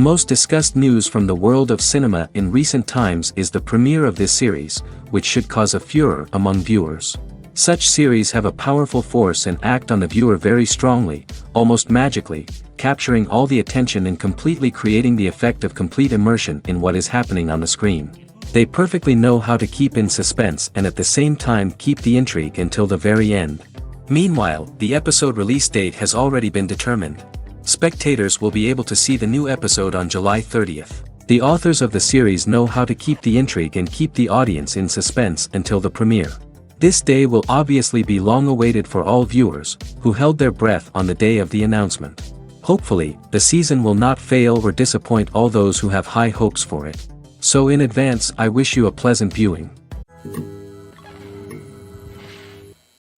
most discussed news from the world of cinema in recent times is the premiere of this series, which should cause a furor among viewers. Such series have a powerful force and act on the viewer very strongly, almost magically, capturing all the attention and completely creating the effect of complete immersion in what is happening on the screen. They perfectly know how to keep in suspense and at the same time keep the intrigue until the very end. Meanwhile, the episode release date has already been determined. Spectators will be able to see the new episode on July 30th. The authors of the series know how to keep the intrigue and keep the audience in suspense until the premiere. This day will obviously be long awaited for all viewers, who held their breath on the day of the announcement. Hopefully, the season will not fail or disappoint all those who have high hopes for it. So in advance, I wish you a pleasant viewing.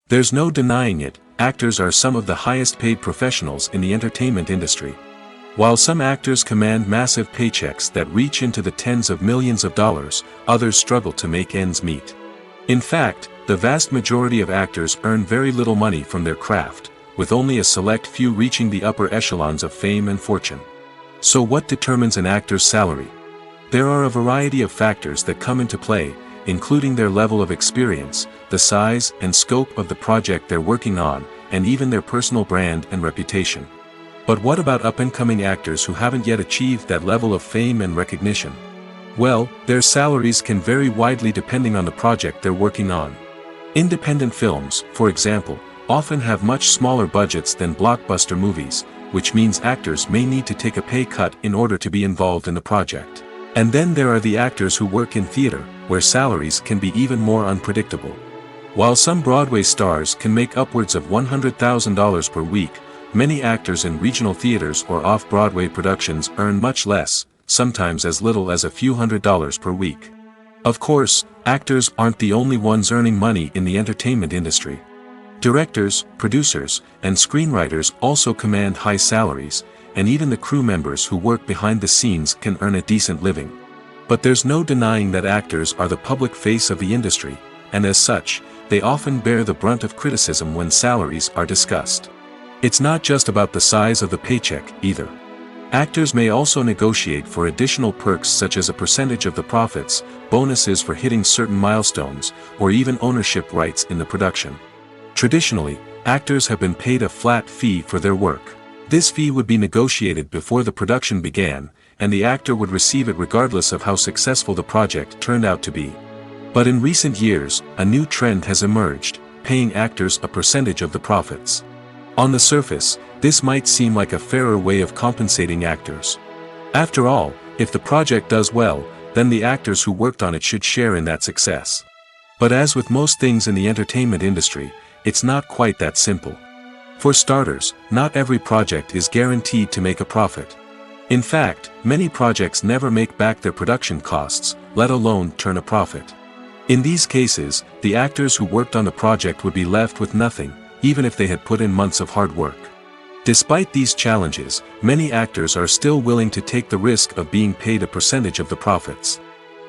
There's no denying it, actors are some of the highest paid professionals in the entertainment industry. While some actors command massive paychecks that reach into the tens of millions of dollars, others struggle to make ends meet. In fact, the vast majority of actors earn very little money from their craft, with only a select few reaching the upper echelons of fame and fortune. So what determines an actor's salary? There are a variety of factors that come into play, including their level of experience, the size and scope of the project they're working on, and even their personal brand and reputation. But what about up-and-coming actors who haven't yet achieved that level of fame and recognition? Well, their salaries can vary widely depending on the project they're working on. Independent films, for example, often have much smaller budgets than blockbuster movies, which means actors may need to take a pay cut in order to be involved in the project. And then there are the actors who work in theater, where salaries can be even more unpredictable. While some Broadway stars can make upwards of $100,000 per week, many actors in regional theaters or off-Broadway productions earn much less, sometimes as little as a few $100s per week. Of course, actors aren't the only ones earning money in the entertainment industry. Directors, producers, and screenwriters also command high salaries, and even the crew members who work behind the scenes can earn a decent living. But there's no denying that actors are the public face of the industry, and as such, they often bear the brunt of criticism when salaries are discussed. It's not just about the size of the paycheck, either. Actors may also negotiate for additional perks such as a percentage of the profits, bonuses for hitting certain milestones, or even ownership rights in the production. Traditionally, actors have been paid a flat fee for their work. This fee would be negotiated before the production began, and the actor would receive it regardless of how successful the project turned out to be. But in recent years, a new trend has emerged, paying actors a percentage of the profits. On the surface, this might seem like a fairer way of compensating actors. After all, if the project does well, then the actors who worked on it should share in that success. But as with most things in the entertainment industry, it's not quite that simple. For starters, not every project is guaranteed to make a profit. In fact, many projects never make back their production costs, let alone turn a profit. In these cases, the actors who worked on the project would be left with nothing, even if they had put in months of hard work. Despite these challenges, many actors are still willing to take the risk of being paid a percentage of the profits.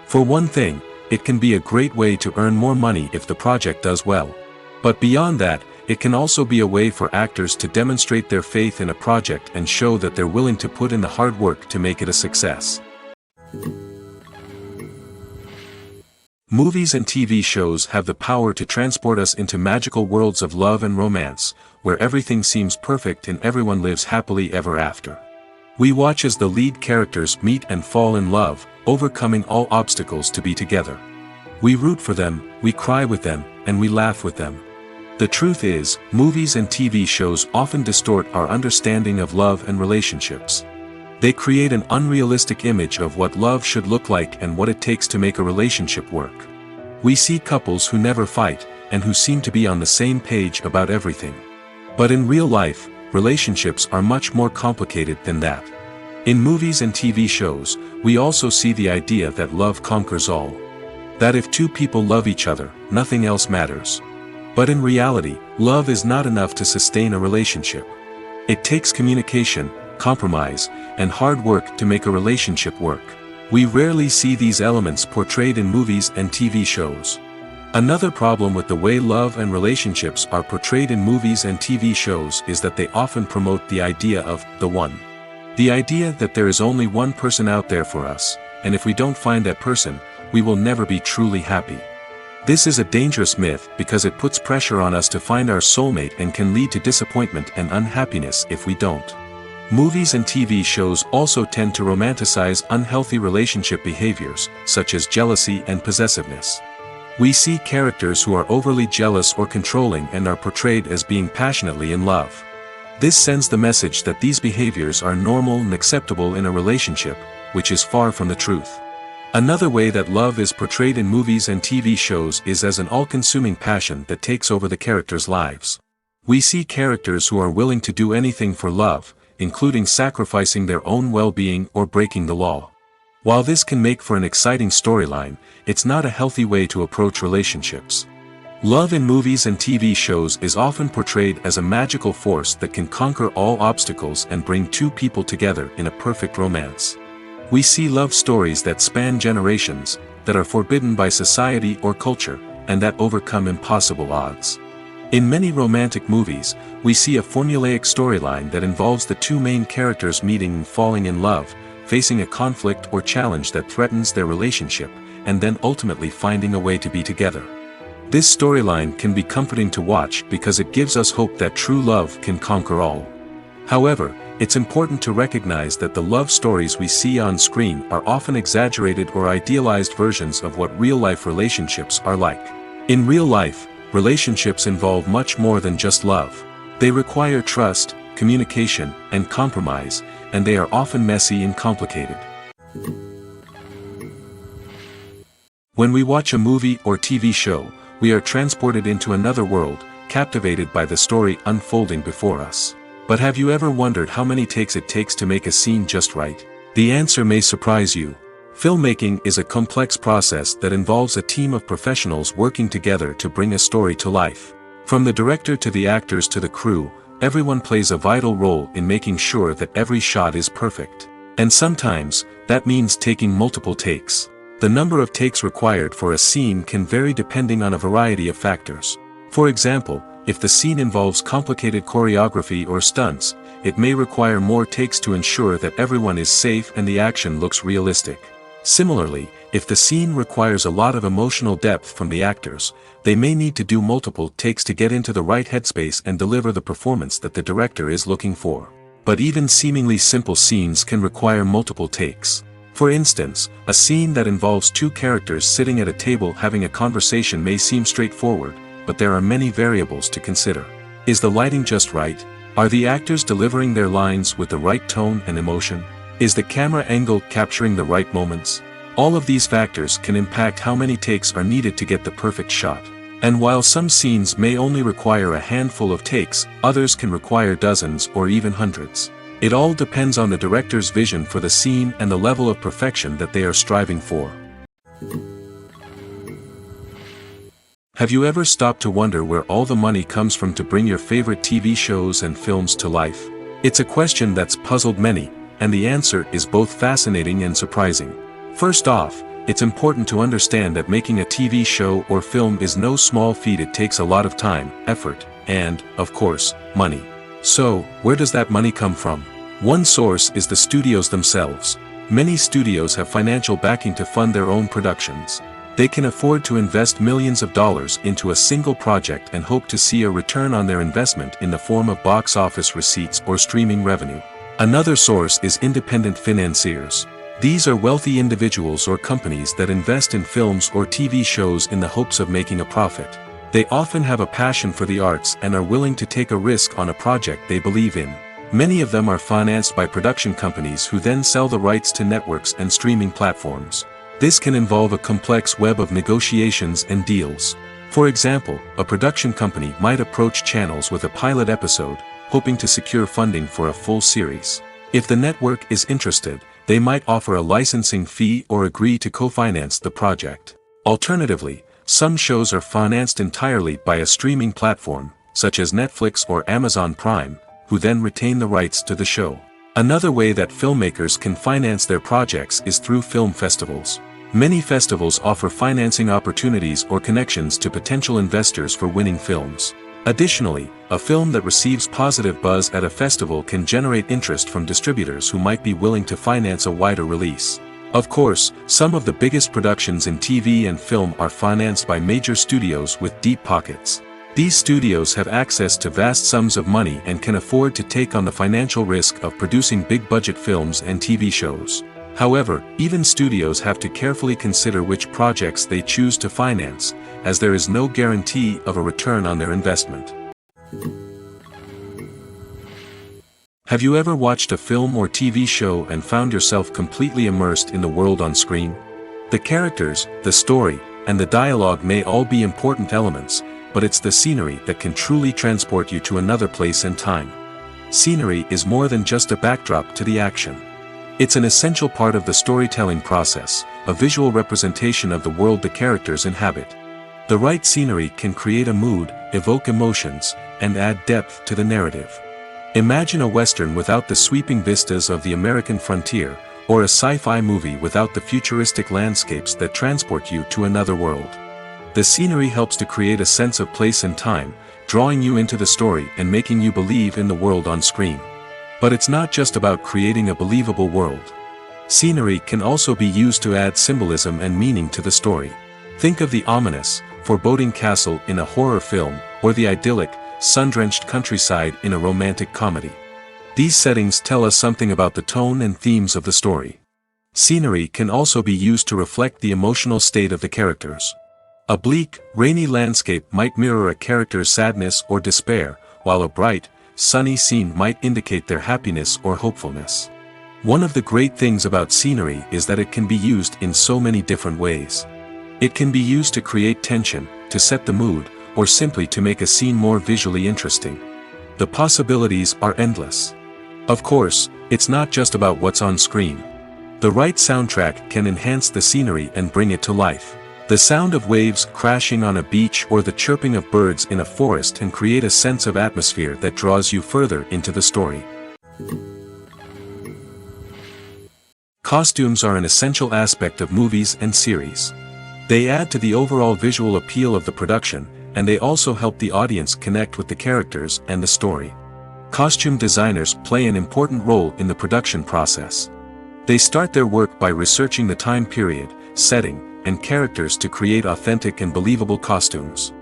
For one thing, it can be a great way to earn more money if the project does well. But beyond that, it can also be a way for actors to demonstrate their faith in a project and show that they're willing to put in the hard work to make it a success. Movies and TV shows have the power to transport us into magical worlds of love and romance, where everything seems perfect and everyone lives happily ever after. We watch as the lead characters meet and fall in love, overcoming all obstacles to be together. We root for them, we cry with them, and we laugh with them. The truth is, movies and TV shows often distort our understanding of love and relationships. They create an unrealistic image of what love should look like and what it takes to make a relationship work. We see couples who never fight, and who seem to be on the same page about everything. But in real life, relationships are much more complicated than that. In movies and TV shows, we also see the idea that love conquers all. That if two people love each other, nothing else matters. But in reality, love is not enough to sustain a relationship. It takes communication, compromise, and hard work to make a relationship work. We rarely see these elements portrayed in movies and TV shows. Another problem with the way love and relationships are portrayed in movies and TV shows is that they often promote the idea of the one. The idea that there is only one person out there for us, and if we don't find that person, we will never be truly happy. This is a dangerous myth because it puts pressure on us to find our soulmate and can lead to disappointment and unhappiness if we don't. Movies and TV shows also tend to romanticize unhealthy relationship behaviors, such as jealousy and possessiveness. We see characters who are overly jealous or controlling and are portrayed as being passionately in love. This sends the message that these behaviors are normal and acceptable in a relationship, which is far from the truth. Another way that love is portrayed in movies and TV shows is as an all-consuming passion that takes over the characters' lives. We see characters who are willing to do anything for love, including sacrificing their own well-being or breaking the law. While this can make for an exciting storyline, it's not a healthy way to approach relationships. Love in movies and TV shows is often portrayed as a magical force that can conquer all obstacles and bring two people together in a perfect romance. We see love stories that span generations, that are forbidden by society or culture, and that overcome impossible odds. In many romantic movies, we see a formulaic storyline that involves the two main characters meeting and falling in love, facing a conflict or challenge that threatens their relationship, and then ultimately finding a way to be together. This storyline can be comforting to watch because it gives us hope that true love can conquer all. However, it's important to recognize that the love stories we see on screen are often exaggerated or idealized versions of what real-life relationships are like. In real life, relationships involve much more than just love. They require trust, communication, and compromise, and they are often messy and complicated. When we watch a movie or TV show, we are transported into another world, captivated by the story unfolding before us. But have you ever wondered how many takes it takes to make a scene just right? The answer may surprise you. Filmmaking is a complex process that involves a team of professionals working together to bring a story to life. From the director to the actors to the crew, everyone plays a vital role in making sure that every shot is perfect. And sometimes, that means taking multiple takes. The number of takes required for a scene can vary depending on a variety of factors. For example, if the scene involves complicated choreography or stunts, it may require more takes to ensure that everyone is safe and the action looks realistic. Similarly, if the scene requires a lot of emotional depth from the actors, they may need to do multiple takes to get into the right headspace and deliver the performance that the director is looking for. But even seemingly simple scenes can require multiple takes. For instance, a scene that involves two characters sitting at a table having a conversation may seem straightforward, but there are many variables to consider. Is the lighting just right? Are the actors delivering their lines with the right tone and emotion? Is the camera angle capturing the right moments? All of these factors can impact how many takes are needed to get the perfect shot. And while some scenes may only require a handful of takes, others can require dozens or even hundreds. It all depends on the director's vision for the scene and the level of perfection that they are striving for. Have you ever stopped to wonder where all the money comes from to bring your favorite TV shows and films to life? It's a question that's puzzled many, and the answer is both fascinating and surprising. First off, it's important to understand that making a TV show or film is no small feat. It takes a lot of time, effort, and, of course, money. So, where does that money come from? One source is the studios themselves. Many studios have financial backing to fund their own productions. They can afford to invest millions of dollars into a single project and hope to see a return on their investment in the form of box office receipts or streaming revenue. Another source is independent financiers. These are wealthy individuals or companies that invest in films or TV shows in the hopes of making a profit. They often have a passion for the arts and are willing to take a risk on a project they believe in. Many of them are financed by production companies who then sell the rights to networks and streaming platforms. This can involve a complex web of negotiations and deals. For example, a production company might approach channels with a pilot episode, hoping to secure funding for a full series. If the network is interested, they might offer a licensing fee or agree to co-finance the project. Alternatively, some shows are financed entirely by a streaming platform, such as Netflix or Amazon Prime, who then retain the rights to the show. Another way that filmmakers can finance their projects is through film festivals. Many festivals offer financing opportunities or connections to potential investors for winning films. Additionally, a film that receives positive buzz at a festival can generate interest from distributors who might be willing to finance a wider release. Of course, some of the biggest productions in TV and film are financed by major studios with deep pockets. These studios have access to vast sums of money and can afford to take on the financial risk of producing big-budget films and TV shows. However, even studios have to carefully consider which projects they choose to finance, as there is no guarantee of a return on their investment. Have you ever watched a film or TV show and found yourself completely immersed in the world on screen? The characters, the story, and the dialogue may all be important elements, but it's the scenery that can truly transport you to another place and time. Scenery is more than just a backdrop to the action. It's an essential part of the storytelling process, a visual representation of the world the characters inhabit. The right scenery can create a mood, evoke emotions, and add depth to the narrative. Imagine a Western without the sweeping vistas of the American frontier, or a sci-fi movie without the futuristic landscapes that transport you to another world. The scenery helps to create a sense of place and time, drawing you into the story and making you believe in the world on screen. But it's not just about creating a believable world. Scenery can also be used to add symbolism and meaning to the story. Think of the ominous, foreboding castle in a horror film, or the idyllic, sun-drenched countryside in a romantic comedy. These settings tell us something about the tone and themes of the story. Scenery can also be used to reflect the emotional state of the characters. A bleak, rainy landscape might mirror a character's sadness or despair, while a bright, sunny scene might indicate their happiness or hopefulness. One of the great things about scenery is that it can be used in so many different ways. It can be used to create tension, to set the mood, or simply to make a scene more visually interesting. The possibilities are endless. Of course, it's not just about what's on screen. The right soundtrack can enhance the scenery and bring it to life. The sound of waves crashing on a beach or the chirping of birds in a forest can create a sense of atmosphere that draws you further into the story. Costumes are an essential aspect of movies and series. They add to the overall visual appeal of the production, and they also help the audience connect with the characters and the story. Costume designers play an important role in the production process. They start their work by researching the time period, setting, and characters to create authentic and believable costumes.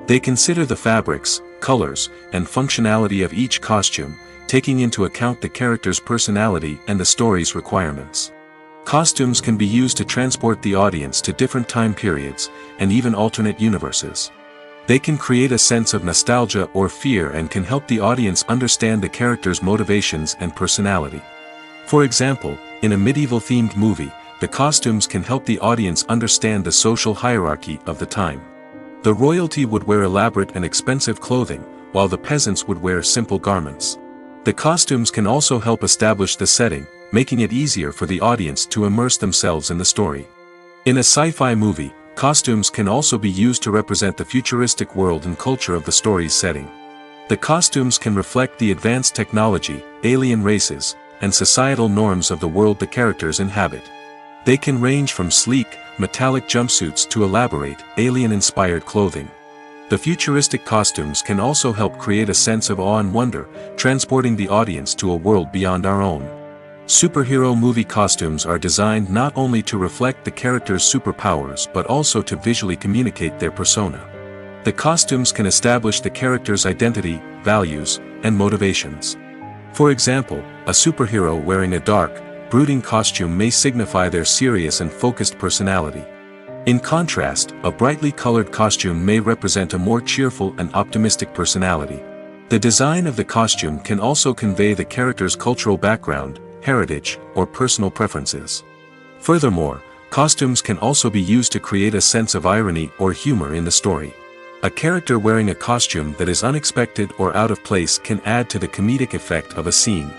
They consider the fabrics, colors, and functionality of each costume, taking into account the character's personality and the story's requirements. Costumes can be used to transport the audience to different time periods, and even alternate universes. They can create a sense of nostalgia or fear and can help the audience understand the character's motivations and personality. For example, in a medieval-themed movie, the costumes can help the audience understand the social hierarchy of the time. The royalty would wear elaborate and expensive clothing, while the peasants would wear simple garments. The costumes can also help establish the setting, making it easier for the audience to immerse themselves in the story. In a sci-fi movie, costumes can also be used to represent the futuristic world and culture of the story's setting. The costumes can reflect the advanced technology, alien races, and societal norms of the world the characters inhabit. They can range from sleek, metallic jumpsuits to elaborate, alien-inspired clothing. The futuristic costumes can also help create a sense of awe and wonder, transporting the audience to a world beyond our own. Superhero movie costumes are designed not only to reflect the character's superpowers but also to visually communicate their persona. The costumes can establish the character's identity, values, and motivations. For example, a superhero wearing a dark, brooding costume may signify their serious and focused personality. In contrast, a brightly colored costume may represent a more cheerful and optimistic personality. The design of the costume can also convey the character's cultural background, heritage, or personal preferences. Furthermore, costumes can also be used to create a sense of irony or humor in the story. A character wearing a costume that is unexpected or out of place can add to the comedic effect of a scene.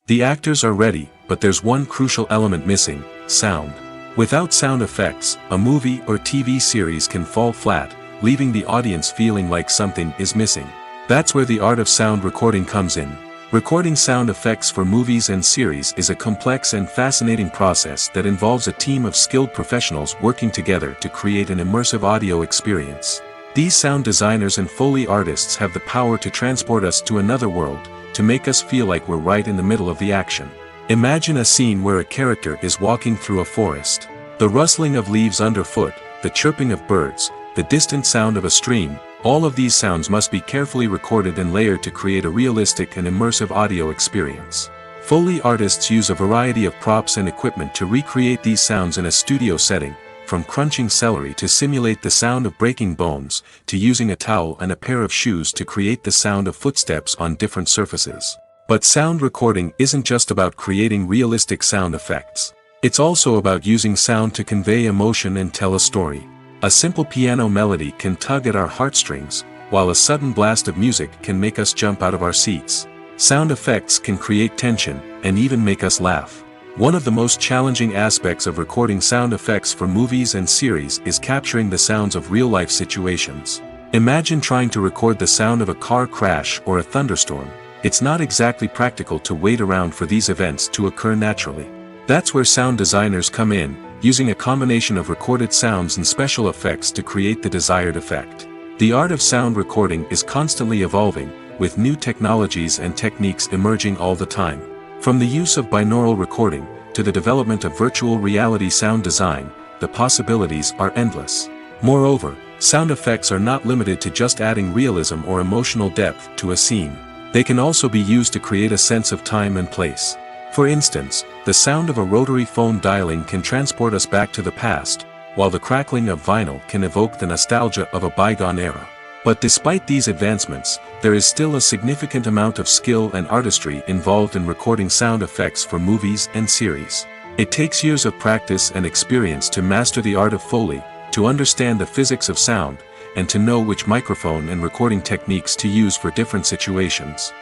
The actors are ready, but there's one crucial element missing: sound. Without sound effects, a movie or TV series can fall flat, leaving the audience feeling like something is missing. That's where the art of sound recording comes in. Recording sound effects for movies and series is a complex and fascinating process that involves a team of skilled professionals working together to create an immersive audio experience. These sound designers and Foley artists have the power to transport us to another world, to make us feel like we're right in the middle of the action. Imagine a scene where a character is walking through a forest. The rustling of leaves underfoot, the chirping of birds, the distant sound of a stream, all of these sounds must be carefully recorded and layered to create a realistic and immersive audio experience. Foley artists use a variety of props and equipment to recreate these sounds in a studio setting, from crunching celery to simulate the sound of breaking bones, to using a towel and a pair of shoes to create the sound of footsteps on different surfaces. But sound recording isn't just about creating realistic sound effects. It's also about using sound to convey emotion and tell a story. A simple piano melody can tug at our heartstrings, while a sudden blast of music can make us jump out of our seats. Sound effects can create tension, and even make us laugh. One of the most challenging aspects of recording sound effects for movies and series is capturing the sounds of real-life situations. Imagine trying to record the sound of a car crash or a thunderstorm. It's not exactly practical to wait around for these events to occur naturally. That's where sound designers come in, using a combination of recorded sounds and special effects to create the desired effect. The art of sound recording is constantly evolving, with new technologies and techniques emerging all the time. From the use of binaural recording, to the development of virtual reality sound design, the possibilities are endless. Moreover, sound effects are not limited to just adding realism or emotional depth to a scene. They can also be used to create a sense of time and place. For instance, the sound of a rotary phone dialing can transport us back to the past, while the crackling of vinyl can evoke the nostalgia of a bygone era. But despite these advancements, there is still a significant amount of skill and artistry involved in recording sound effects for movies and series. It takes years of practice and experience to master the art of Foley, to understand the physics of sound, and to know which microphone and recording techniques to use for different situations.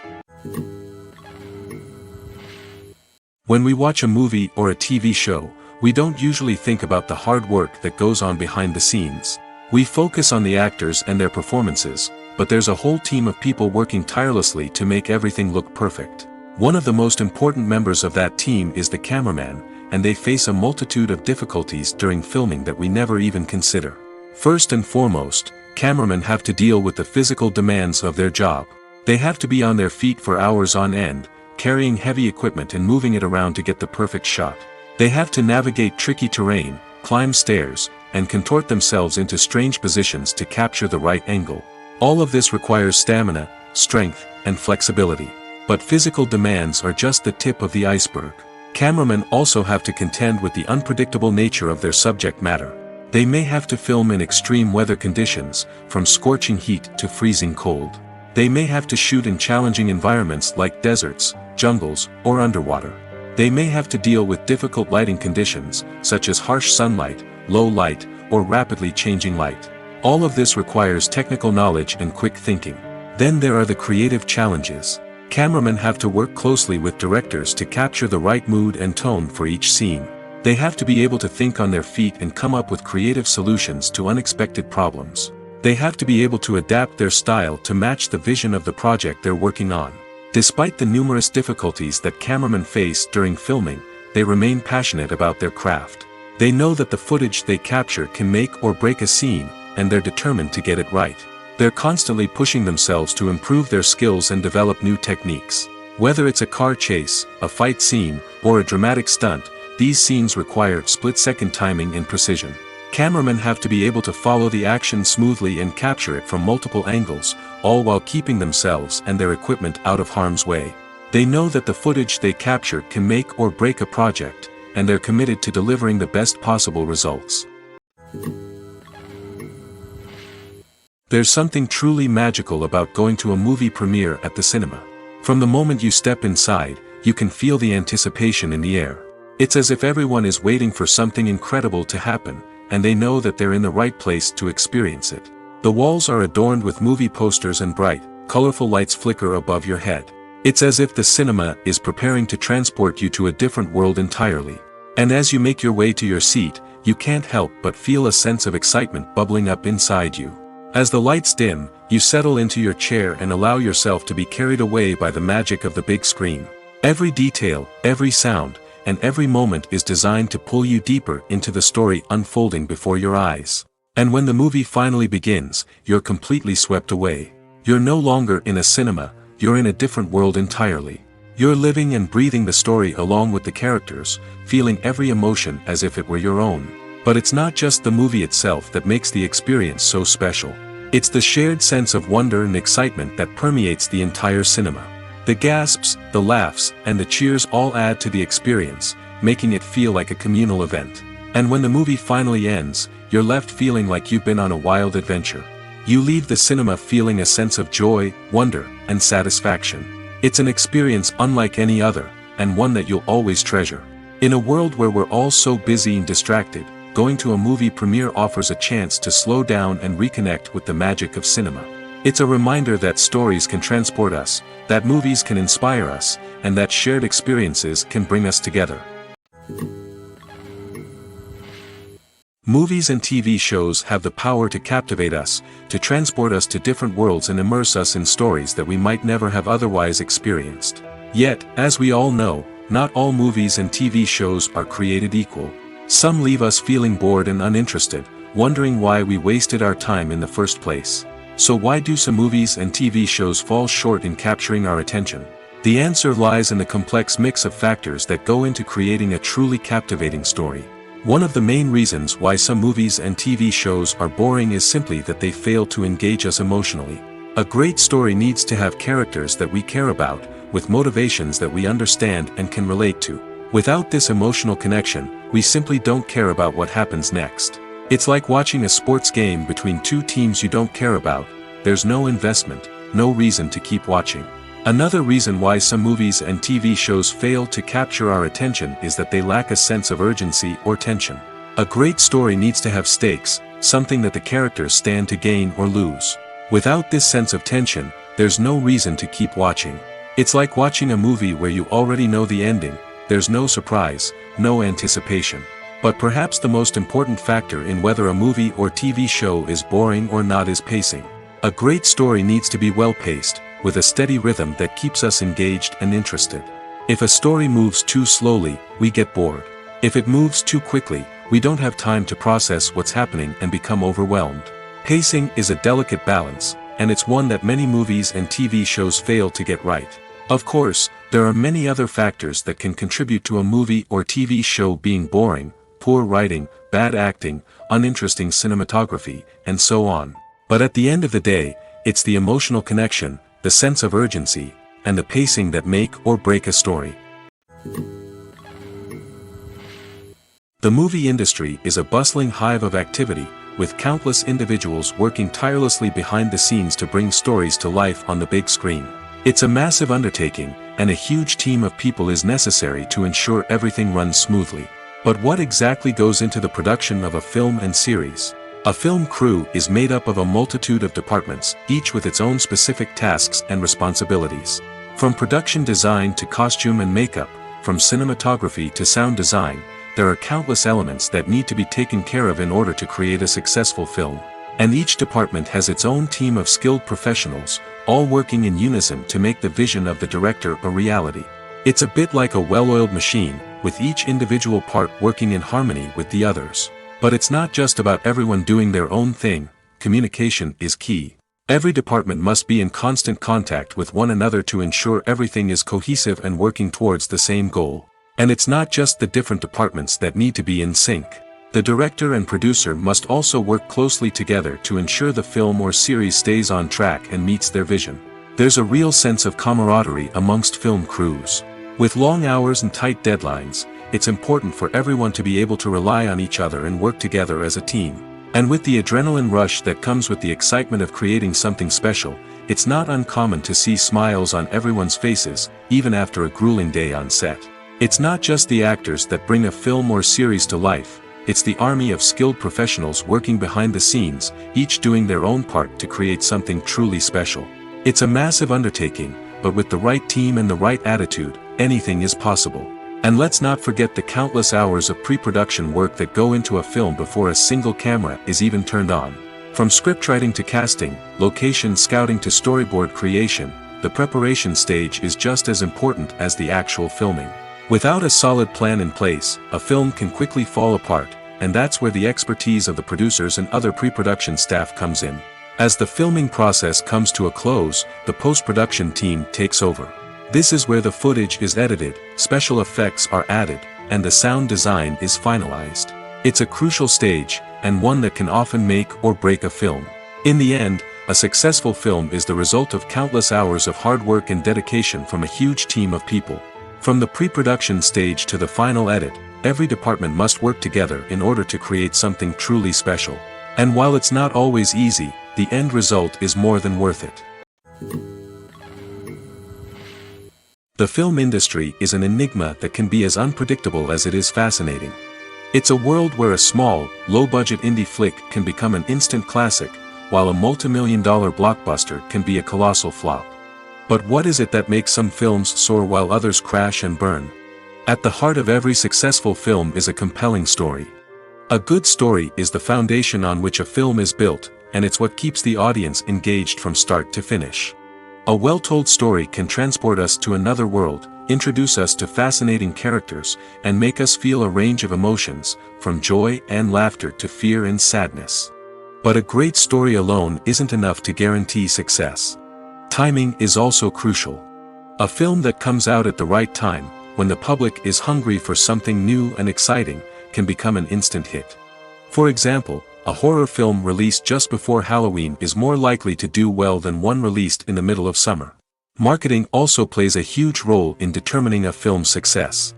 When we watch a movie or a TV show, we don't usually think about the hard work that goes on behind the scenes. We focus on the actors and their performances, but there's a whole team of people working tirelessly to make everything look perfect. One of the most important members of that team is the cameraman, and they face a multitude of difficulties during filming that we never even consider. First and foremost, cameramen have to deal with the physical demands of their job. They have to be on their feet for hours on end, carrying heavy equipment and moving it around to get the perfect shot. They have to navigate tricky terrain, climb stairs, and contort themselves into strange positions to capture the right angle. All of this requires stamina, strength, and flexibility. But physical demands are just the tip of the iceberg. Cameramen also have to contend with the unpredictable nature of their subject matter. They may have to film in extreme weather conditions, from scorching heat to freezing cold. They may have to shoot in challenging environments like deserts, jungles, or underwater. They may have to deal with difficult lighting conditions, such as harsh sunlight, low light, or rapidly changing light. All of this requires technical knowledge and quick thinking. Then there are the creative challenges. Cameramen have to work closely with directors to capture the right mood and tone for each scene. They have to be able to think on their feet and come up with creative solutions to unexpected problems. They have to be able to adapt their style to match the vision of the project they're working on. Despite the numerous difficulties that cameramen face during filming, they remain passionate about their craft. They know that the footage they capture can make or break a scene, and they're determined to get it right. They're constantly pushing themselves to improve their skills and develop new techniques. Whether it's a car chase, a fight scene, or a dramatic stunt, these scenes require split-second timing and precision. Cameramen have to be able to follow the action smoothly and capture it from multiple angles, all while keeping themselves and their equipment out of harm's way. They know that the footage they capture can make or break a project, and they're committed to delivering the best possible results. There's something truly magical about going to a movie premiere at the cinema. From the moment you step inside, you can feel the anticipation in the air. It's as if everyone is waiting for something incredible to happen, and they know that they're in the right place to experience it. The walls are adorned with movie posters and bright, colorful lights flicker above your head. It's as if the cinema is preparing to transport you to a different world entirely. And as you make your way to your seat, you can't help but feel a sense of excitement bubbling up inside you. As the lights dim, you settle into your chair and allow yourself to be carried away by the magic of the big screen. Every detail, every sound, and every moment is designed to pull you deeper into the story unfolding before your eyes. And when the movie finally begins, you're completely swept away. You're no longer in a cinema, you're in a different world entirely. You're living and breathing the story along with the characters, feeling every emotion as if it were your own. But it's not just the movie itself that makes the experience so special. It's the shared sense of wonder and excitement that permeates the entire cinema. The gasps, the laughs, and the cheers all add to the experience, making it feel like a communal event. And when the movie finally ends, you're left feeling like you've been on a wild adventure. You leave the cinema feeling a sense of joy, wonder, and satisfaction. It's an experience unlike any other, and one that you'll always treasure. In a world where we're all so busy and distracted, going to a movie premiere offers a chance to slow down and reconnect with the magic of cinema. It's a reminder that stories can transport us, that movies can inspire us, and that shared experiences can bring us together. Movies and TV shows have the power to captivate us, to transport us to different worlds and immerse us in stories that we might never have otherwise experienced. Yet, as we all know, not all movies and TV shows are created equal. Some leave us feeling bored and uninterested, wondering why we wasted our time in the first place. So why do some movies and TV shows fall short in capturing our attention? The answer lies in the complex mix of factors that go into creating a truly captivating story. One of the main reasons why some movies and TV shows are boring is simply that they fail to engage us emotionally. A great story needs to have characters that we care about, with motivations that we understand and can relate to. Without this emotional connection, we simply don't care about what happens next. It's like watching a sports game between two teams you don't care about. There's no investment, no reason to keep watching. Another reason why some movies and TV shows fail to capture our attention is that they lack a sense of urgency or tension. A great story needs to have stakes, something that the characters stand to gain or lose. Without this sense of tension, there's no reason to keep watching. It's like watching a movie where you already know the ending. There's no surprise, no anticipation. But perhaps the most important factor in whether a movie or TV show is boring or not is pacing. A great story needs to be well-paced, with a steady rhythm that keeps us engaged and interested. If a story moves too slowly, we get bored. If it moves too quickly, we don't have time to process what's happening and become overwhelmed. Pacing is a delicate balance, and it's one that many movies and TV shows fail to get right. Of course, there are many other factors that can contribute to a movie or TV show being boring: poor writing, bad acting, uninteresting cinematography, and so on. But at the end of the day, it's the emotional connection, the sense of urgency, and the pacing that make or break a story. The movie industry is a bustling hive of activity, with countless individuals working tirelessly behind the scenes to bring stories to life on the big screen. It's a massive undertaking, and a huge team of people is necessary to ensure everything runs smoothly. But what exactly goes into the production of a film and series? A film crew is made up of a multitude of departments, each with its own specific tasks and responsibilities. From production design to costume and makeup, from cinematography to sound design, there are countless elements that need to be taken care of in order to create a successful film. And each department has its own team of skilled professionals, all working in unison to make the vision of the director a reality. It's a bit like a well-oiled machine, with each individual part working in harmony with the others. But it's not just about everyone doing their own thing. Communication is key. Every department must be in constant contact with one another to ensure everything is cohesive and working towards the same goal. And it's not just the different departments that need to be in sync. The director and producer must also work closely together to ensure the film or series stays on track and meets their vision. There's a real sense of camaraderie amongst film crews. With long hours and tight deadlines, it's important for everyone to be able to rely on each other and work together as a team. And with the adrenaline rush that comes with the excitement of creating something special, it's not uncommon to see smiles on everyone's faces, even after a grueling day on set. It's not just the actors that bring a film or series to life, it's the army of skilled professionals working behind the scenes, each doing their own part to create something truly special. It's a massive undertaking, but with the right team and the right attitude, anything is possible. And let's not forget the countless hours of pre-production work that go into a film before a single camera is even turned on. From scriptwriting to casting, location scouting to storyboard creation, the preparation stage is just as important as the actual filming. Without a solid plan in place, a film can quickly fall apart, and that's where the expertise of the producers and other pre-production staff comes in. As the filming process comes to a close, the post-production team takes over. This is where the footage is edited, special effects are added, and the sound design is finalized. It's a crucial stage, and one that can often make or break a film. In the end, a successful film is the result of countless hours of hard work and dedication from a huge team of people. From the pre-production stage to the final edit, every department must work together in order to create something truly special. And while it's not always easy, the end result is more than worth it. The film industry is an enigma that can be as unpredictable as it is fascinating. It's a world where a small, low-budget indie flick can become an instant classic, while a multi-million-dollar blockbuster can be a colossal flop. But what is it that makes some films soar while others crash and burn? At the heart of every successful film is a compelling story. A good story is the foundation on which a film is built, and it's what keeps the audience engaged from start to finish. A well-told story can transport us to another world, introduce us to fascinating characters, and make us feel a range of emotions, from joy and laughter to fear and sadness. But a great story alone isn't enough to guarantee success. Timing is also crucial. A film that comes out at the right time, when the public is hungry for something new and exciting, can become an instant hit. For example, a horror film released just before Halloween is more likely to do well than one released in the middle of summer. Marketing also plays a huge role in determining a film's success.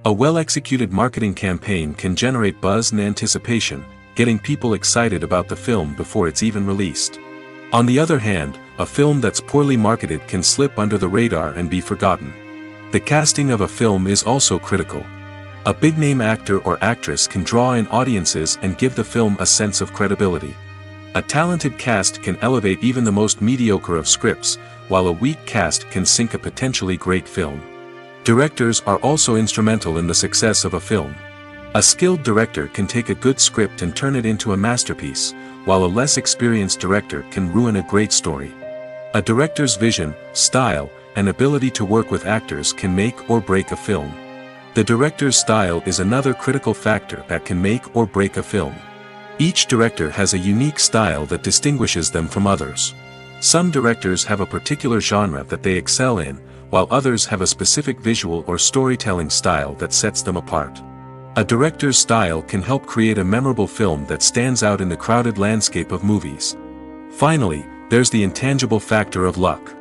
A well-executed marketing campaign can generate buzz and anticipation, getting people excited about the film before it's even released. On the other hand, a film that's poorly marketed can slip under the radar and be forgotten. The casting of a film is also critical. A big-name actor or actress can draw in audiences and give the film a sense of credibility. A talented cast can elevate even the most mediocre of scripts, while a weak cast can sink a potentially great film. Directors are also instrumental in the success of a film. A skilled director can take a good script and turn it into a masterpiece, while a less experienced director can ruin a great story. A director's vision, style, and ability to work with actors can make or break a film. The director's style is another critical factor that can make or break a film. Each director has a unique style that distinguishes them from others. Some directors have a particular genre that they excel in, while others have a specific visual or storytelling style that sets them apart. A director's style can help create a memorable film that stands out in the crowded landscape of movies. Finally, there's the intangible factor of luck.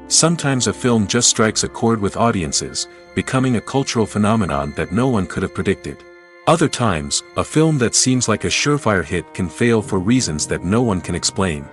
Sometimes a film just strikes a chord with audiences, becoming a cultural phenomenon that no one could have predicted. Other times, a film that seems like a surefire hit can fail for reasons that no one can explain.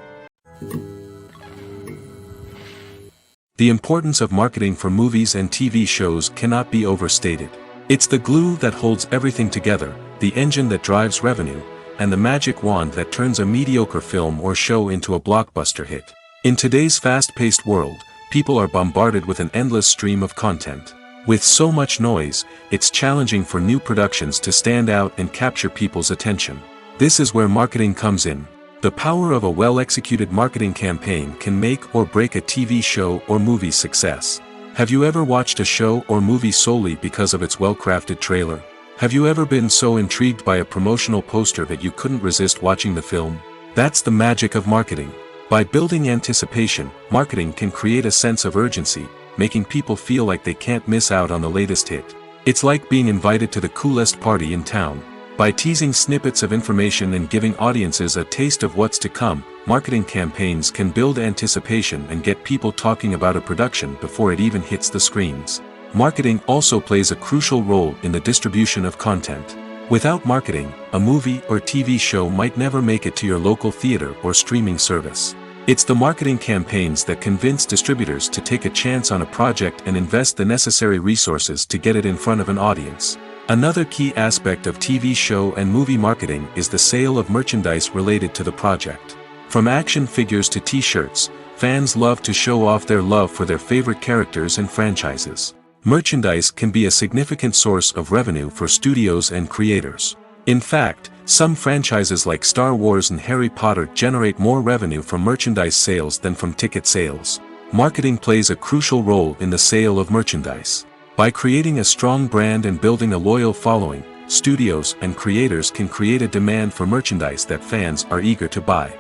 The importance of marketing for movies and TV shows cannot be overstated. It's the glue that holds everything together, the engine that drives revenue, and the magic wand that turns a mediocre film or show into a blockbuster hit. In today's fast-paced world, people are bombarded with an endless stream of content. With so much noise, it's challenging for new productions to stand out and capture people's attention. This is where marketing comes in. The power of a well-executed marketing campaign can make or break a TV show or movie's success. Have you ever watched a show or movie solely because of its well-crafted trailer? Have you ever been so intrigued by a promotional poster that you couldn't resist watching the film? That's the magic of marketing. By building anticipation, marketing can create a sense of urgency, making people feel like they can't miss out on the latest hit. It's like being invited to the coolest party in town. By teasing snippets of information and giving audiences a taste of what's to come, marketing campaigns can build anticipation and get people talking about a production before it even hits the screens. Marketing also plays a crucial role in the distribution of content. Without marketing, a movie or TV show might never make it to your local theater or streaming service. It's the marketing campaigns that convince distributors to take a chance on a project and invest the necessary resources to get it in front of an audience. Another key aspect of TV show and movie marketing is the sale of merchandise related to the project. From action figures to t-shirts, fans love to show off their love for their favorite characters and franchises. Merchandise can be a significant source of revenue for studios and creators. In fact, some franchises like Star Wars and Harry Potter generate more revenue from merchandise sales than from ticket sales. Marketing plays a crucial role in the sale of merchandise. By creating a strong brand and building a loyal following, studios and creators can create a demand for merchandise that fans are eager to buy.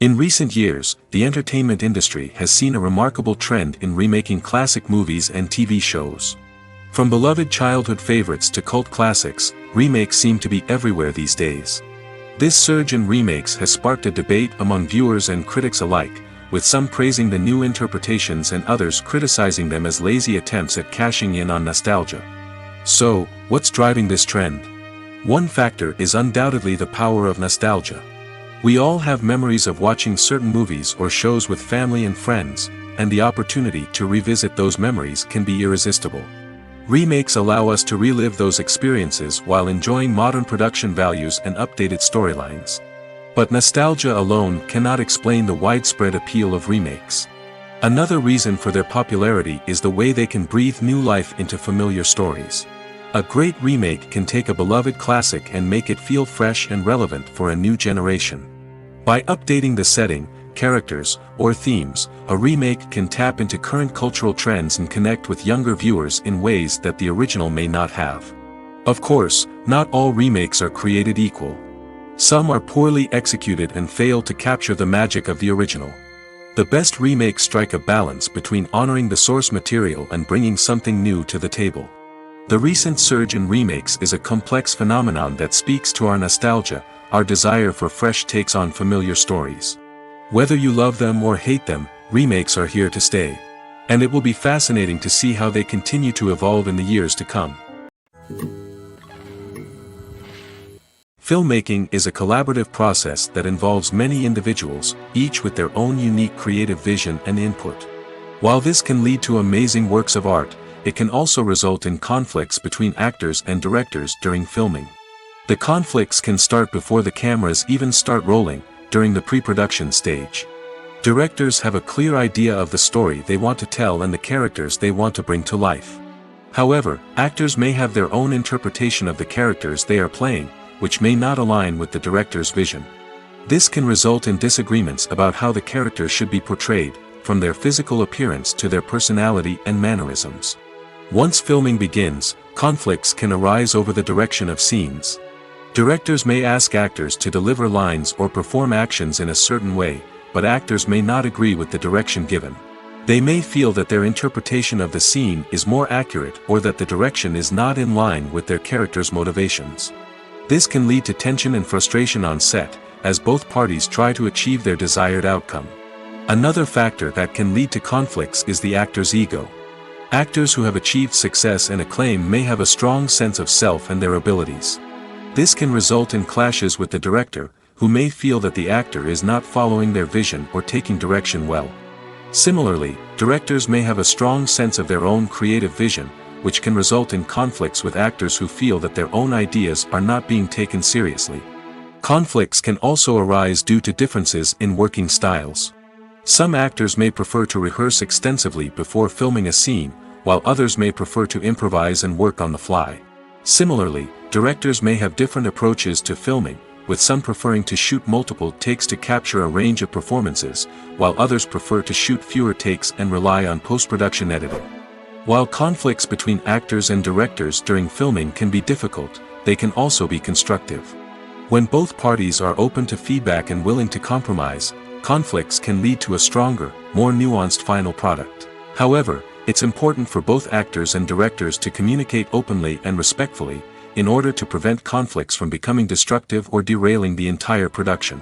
In recent years, the entertainment industry has seen a remarkable trend in remaking classic movies and TV shows. From beloved childhood favorites to cult classics, remakes seem to be everywhere these days. This surge in remakes has sparked a debate among viewers and critics alike, with some praising the new interpretations and others criticizing them as lazy attempts at cashing in on nostalgia. So, what's driving this trend? One factor is undoubtedly the power of nostalgia. We all have memories of watching certain movies or shows with family and friends, and the opportunity to revisit those memories can be irresistible. Remakes allow us to relive those experiences while enjoying modern production values and updated storylines. But nostalgia alone cannot explain the widespread appeal of remakes. Another reason for their popularity is the way they can breathe new life into familiar stories. A great remake can take a beloved classic and make it feel fresh and relevant for a new generation. By updating the setting, characters, or themes, a remake can tap into current cultural trends and connect with younger viewers in ways that the original may not have. Of course, not all remakes are created equal. Some are poorly executed and fail to capture the magic of the original. The best remakes strike a balance between honoring the source material and bringing something new to the table. The recent surge in remakes is a complex phenomenon that speaks to our nostalgia, our desire for fresh takes on familiar stories. Whether you love them or hate them, remakes are here to stay. And it will be fascinating to see how they continue to evolve in the years to come. Filmmaking is a collaborative process that involves many individuals, each with their own unique creative vision and input. While this can lead to amazing works of art, it can also result in conflicts between actors and directors during filming. The conflicts can start before the cameras even start rolling, during the pre-production stage. Directors have a clear idea of the story they want to tell and the characters they want to bring to life. However, actors may have their own interpretation of the characters they are playing, which may not align with the director's vision. This can result in disagreements about how the characters should be portrayed, from their physical appearance to their personality and mannerisms. Once filming begins, conflicts can arise over the direction of scenes. Directors may ask actors to deliver lines or perform actions in a certain way, but actors may not agree with the direction given. They may feel that their interpretation of the scene is more accurate or that the direction is not in line with their character's motivations. This can lead to tension and frustration on set, as both parties try to achieve their desired outcome. Another factor that can lead to conflicts is the actor's ego. Actors who have achieved success and acclaim may have a strong sense of self and their abilities. This can result in clashes with the director, who may feel that the actor is not following their vision or taking direction well. Similarly, directors may have a strong sense of their own creative vision, which can result in conflicts with actors who feel that their own ideas are not being taken seriously. Conflicts can also arise due to differences in working styles. Some actors may prefer to rehearse extensively before filming a scene, while others may prefer to improvise and work on the fly. Similarly, directors may have different approaches to filming, with some preferring to shoot multiple takes to capture a range of performances, while others prefer to shoot fewer takes and rely on post-production editing. While conflicts between actors and directors during filming can be difficult, they can also be constructive. When both parties are open to feedback and willing to compromise, conflicts can lead to a stronger, more nuanced final product. However, it's important for both actors and directors to communicate openly and respectfully, in order to prevent conflicts from becoming destructive or derailing the entire production.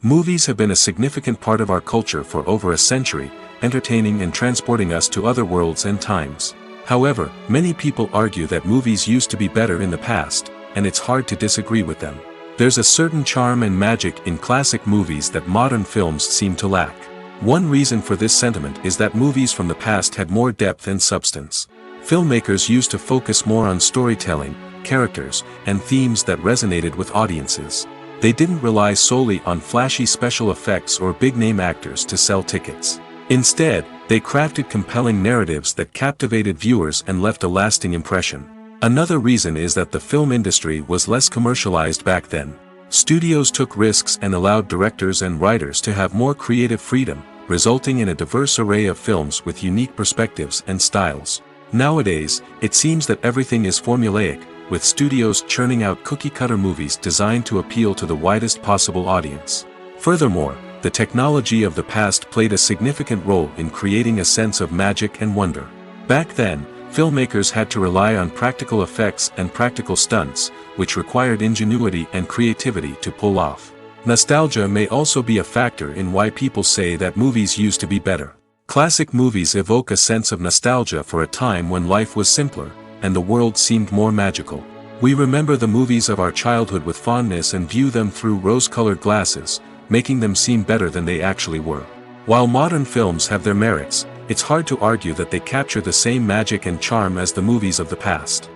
Movies have been a significant part of our culture for over a century, entertaining and transporting us to other worlds and times. However, many people argue that movies used to be better in the past, and it's hard to disagree with them. There's a certain charm and magic in classic movies that modern films seem to lack. One reason for this sentiment is that movies from the past had more depth and substance. Filmmakers used to focus more on storytelling, characters, and themes that resonated with audiences. They didn't rely solely on flashy special effects or big-name actors to sell tickets. Instead, they crafted compelling narratives that captivated viewers and left a lasting impression. Another reason is that the film industry was less commercialized back then. Studios took risks and allowed directors and writers to have more creative freedom, resulting in a diverse array of films with unique perspectives and styles. Nowadays, it seems that everything is formulaic, with studios churning out cookie-cutter movies designed to appeal to the widest possible audience. Furthermore, the technology of the past played a significant role in creating a sense of magic and wonder. Back then, filmmakers had to rely on practical effects and practical stunts, which required ingenuity and creativity to pull off. Nostalgia may also be a factor in why people say that movies used to be better. Classic movies evoke a sense of nostalgia for a time when life was simpler, and the world seemed more magical. We remember the movies of our childhood with fondness and view them through rose-colored glasses, making them seem better than they actually were. While modern films have their merits, it's hard to argue that they capture the same magic and charm as the movies of the past.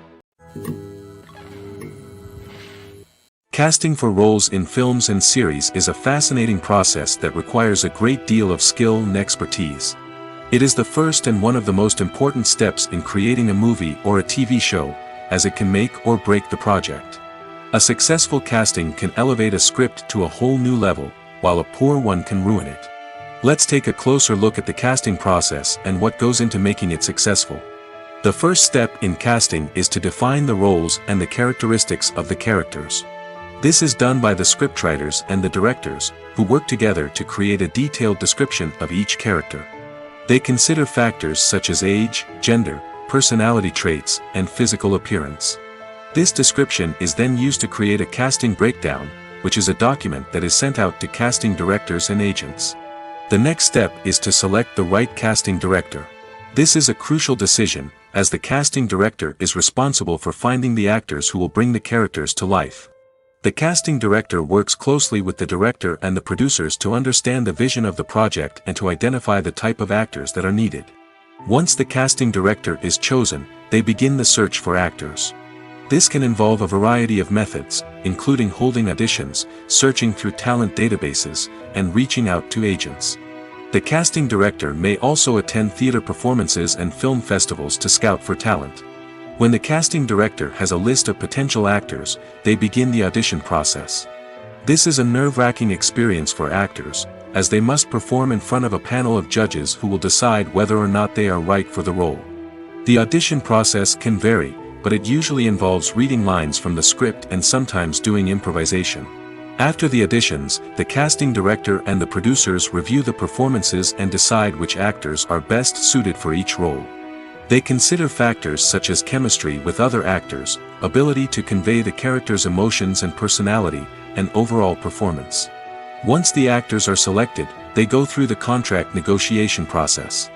Casting for roles in films and series is a fascinating process that requires a great deal of skill and expertise. It is the first and one of the most important steps in creating a movie or a TV show, as it can make or break the project. A successful casting can elevate a script to a whole new level, while a poor one can ruin it. Let's take a closer look at the casting process and what goes into making it successful. The first step in casting is to define the roles and the characteristics of the characters. This is done by the scriptwriters and the directors, who work together to create a detailed description of each character. They consider factors such as age, gender, personality traits, and physical appearance. This description is then used to create a casting breakdown, which is a document that is sent out to casting directors and agents. The next step is to select the right casting director. This is a crucial decision, as the casting director is responsible for finding the actors who will bring the characters to life. The casting director works closely with the director and the producers to understand the vision of the project and to identify the type of actors that are needed. Once the casting director is chosen, they begin the search for actors. This can involve a variety of methods, including holding auditions, searching through talent databases, and reaching out to agents. The casting director may also attend theater performances and film festivals to scout for talent. When the casting director has a list of potential actors, they begin the audition process. This is a nerve-wracking experience for actors, as they must perform in front of a panel of judges who will decide whether or not they are right for the role. The audition process can vary, but it usually involves reading lines from the script and sometimes doing improvisation. After the auditions, the casting director and the producers review the performances and decide which actors are best suited for each role. They consider factors such as chemistry with other actors, ability to convey the character's emotions and personality, and overall performance. Once the actors are selected, they go through the contract negotiation process.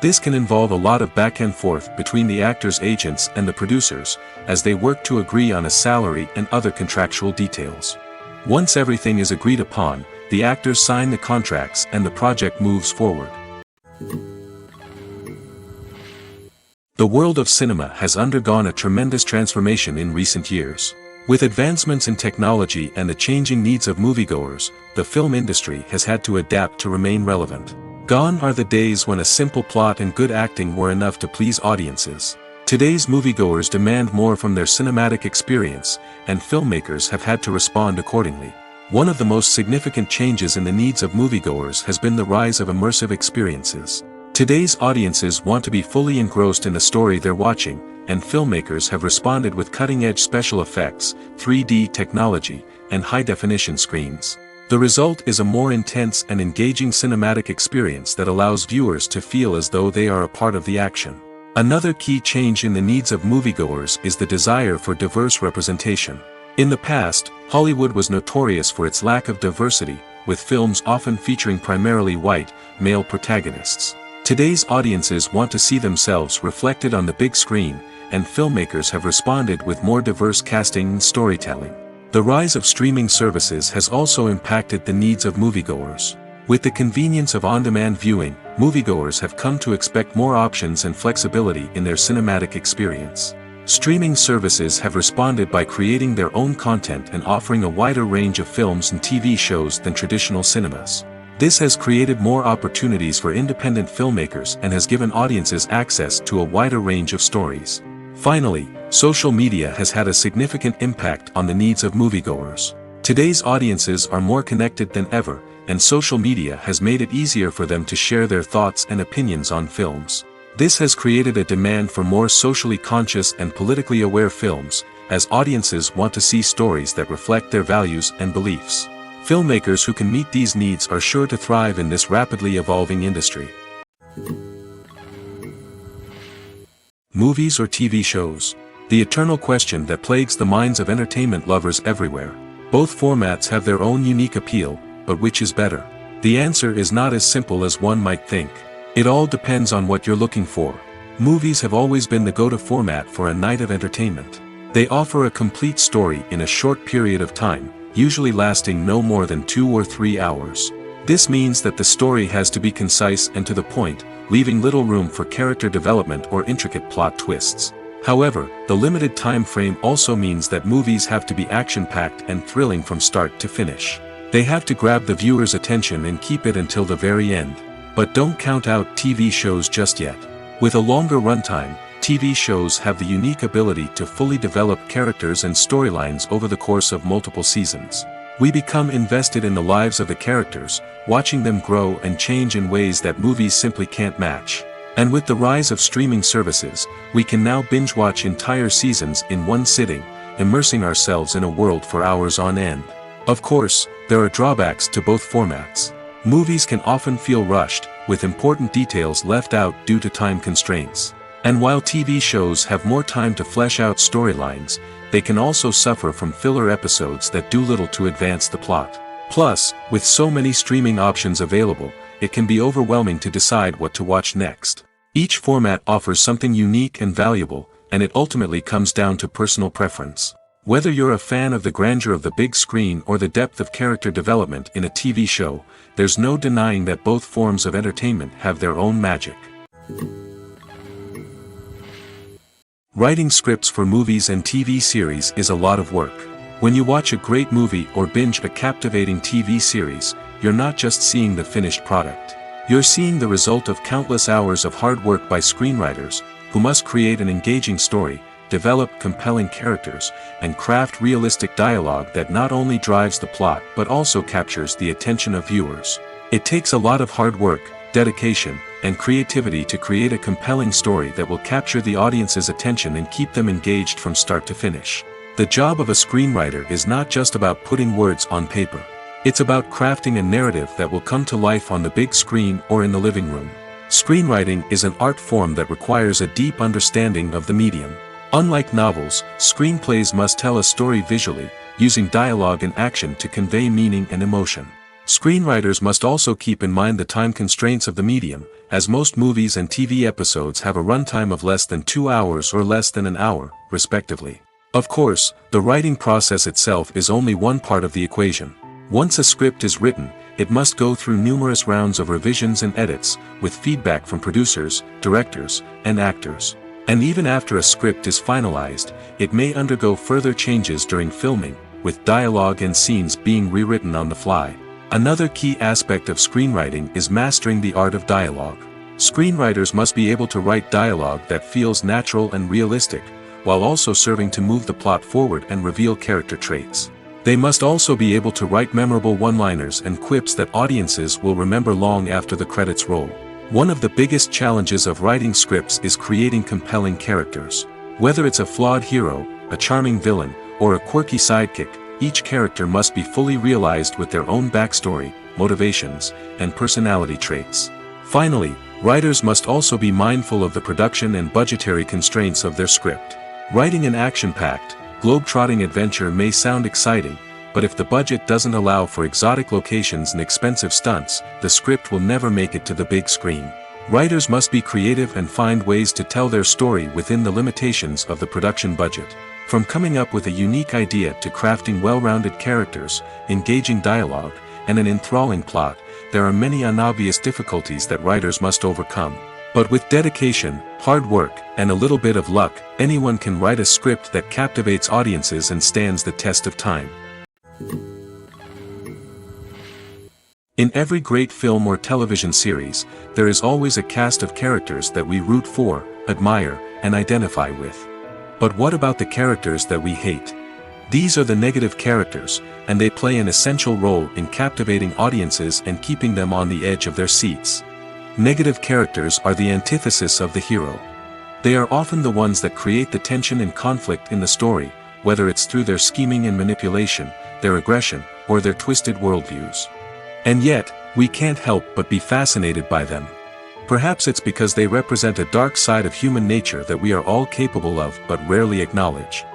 This can involve a lot of back and forth between the actors' agents and the producers, as they work to agree on a salary and other contractual details. Once everything is agreed upon, the actors sign the contracts and the project moves forward. The world of cinema has undergone a tremendous transformation in recent years. With advancements in technology and the changing needs of moviegoers, the film industry has had to adapt to remain relevant. Gone are the days when a simple plot and good acting were enough to please audiences. Today's moviegoers demand more from their cinematic experience, and filmmakers have had to respond accordingly. One of the most significant changes in the needs of moviegoers has been the rise of immersive experiences. Today's audiences want to be fully engrossed in the story they're watching, and filmmakers have responded with cutting-edge special effects, 3D technology, and high-definition screens. The result is a more intense and engaging cinematic experience that allows viewers to feel as though they are a part of the action. Another key change in the needs of moviegoers is the desire for diverse representation. In the past, Hollywood was notorious for its lack of diversity, with films often featuring primarily white, male protagonists. Today's audiences want to see themselves reflected on the big screen, and filmmakers have responded with more diverse casting and storytelling. The rise of streaming services has also impacted the needs of moviegoers. With the convenience of on-demand viewing, moviegoers have come to expect more options and flexibility in their cinematic experience. Streaming services have responded by creating their own content and offering a wider range of films and TV shows than traditional cinemas. This has created more opportunities for independent filmmakers and has given audiences access to a wider range of stories. Finally, social media has had a significant impact on the needs of moviegoers. Today's audiences are more connected than ever, and social media has made it easier for them to share their thoughts and opinions on films. This has created a demand for more socially conscious and politically aware films, as audiences want to see stories that reflect their values and beliefs. Filmmakers who can meet these needs are sure to thrive in this rapidly evolving industry. Movies or TV shows? The eternal question that plagues the minds of entertainment lovers everywhere. Both formats have their own unique appeal, but which is better? The answer is not as simple as one might think. It all depends on what you're looking for. Movies have always been the go-to format for a night of entertainment. They offer a complete story in a short period of time, usually lasting no more than 2 or 3 hours. This means that the story has to be concise and to the point, leaving little room for character development or intricate plot twists. However, the limited time frame also means that movies have to be action-packed and thrilling from start to finish. They have to grab the viewer's attention and keep it until the very end. But don't count out TV shows just yet. With a longer runtime, TV shows have the unique ability to fully develop characters and storylines over the course of multiple seasons. We become invested in the lives of the characters, watching them grow and change in ways that movies simply can't match. And with the rise of streaming services, we can now binge-watch entire seasons in one sitting, immersing ourselves in a world for hours on end. Of course, there are drawbacks to both formats. Movies can often feel rushed, with important details left out due to time constraints. And while TV shows have more time to flesh out storylines, they can also suffer from filler episodes that do little to advance the plot. Plus, with so many streaming options available, it can be overwhelming to decide what to watch next. Each format offers something unique and valuable, and it ultimately comes down to personal preference. Whether you're a fan of the grandeur of the big screen or the depth of character development in a TV show, there's no denying that both forms of entertainment have their own magic. Writing scripts for movies and TV series is a lot of work. When you watch a great movie or binge a captivating TV series, you're not just seeing the finished product. You're seeing the result of countless hours of hard work by screenwriters, who must create an engaging story, develop compelling characters, and craft realistic dialogue that not only drives the plot but also captures the attention of viewers. It takes a lot of hard work, dedication, and creativity to create a compelling story that will capture the audience's attention and keep them engaged from start to finish. The job of a screenwriter is not just about putting words on paper. It's about crafting a narrative that will come to life on the big screen or in the living room. Screenwriting is an art form that requires a deep understanding of the medium. Unlike novels, screenplays must tell a story visually, using dialogue and action to convey meaning and emotion. Screenwriters must also keep in mind the time constraints of the medium, as most movies and TV episodes have a runtime of less than 2 hours or less than an hour, respectively. Of course, the writing process itself is only one part of the equation. Once a script is written, it must go through numerous rounds of revisions and edits, with feedback from producers, directors, and actors. And even after a script is finalized, it may undergo further changes during filming, with dialogue and scenes being rewritten on the fly. Another key aspect of screenwriting is mastering the art of dialogue. Screenwriters must be able to write dialogue that feels natural and realistic, while also serving to move the plot forward and reveal character traits. They must also be able to write memorable one-liners and quips that audiences will remember long after the credits roll. One of the biggest challenges of writing scripts is creating compelling characters. Whether it's a flawed hero, a charming villain, or a quirky sidekick, each character must be fully realized with their own backstory, motivations, and personality traits. Finally, writers must also be mindful of the production and budgetary constraints of their script. Writing an action-packed, globe-trotting adventure may sound exciting, but if the budget doesn't allow for exotic locations and expensive stunts, the script will never make it to the big screen. Writers must be creative and find ways to tell their story within the limitations of the production budget. From coming up with a unique idea to crafting well-rounded characters, engaging dialogue, and an enthralling plot, there are many unobvious difficulties that writers must overcome. But with dedication, hard work, and a little bit of luck, anyone can write a script that captivates audiences and stands the test of time. In every great film or television series, there is always a cast of characters that we root for, admire, and identify with. But what about the characters that we hate? These are the negative characters, and they play an essential role in captivating audiences and keeping them on the edge of their seats. Negative characters are the antithesis of the hero. They are often the ones that create the tension and conflict in the story, whether it's through their scheming and manipulation, their aggression, or their twisted worldviews. And yet, we can't help but be fascinated by them. Perhaps it's because they represent a dark side of human nature that we are all capable of but rarely acknowledge.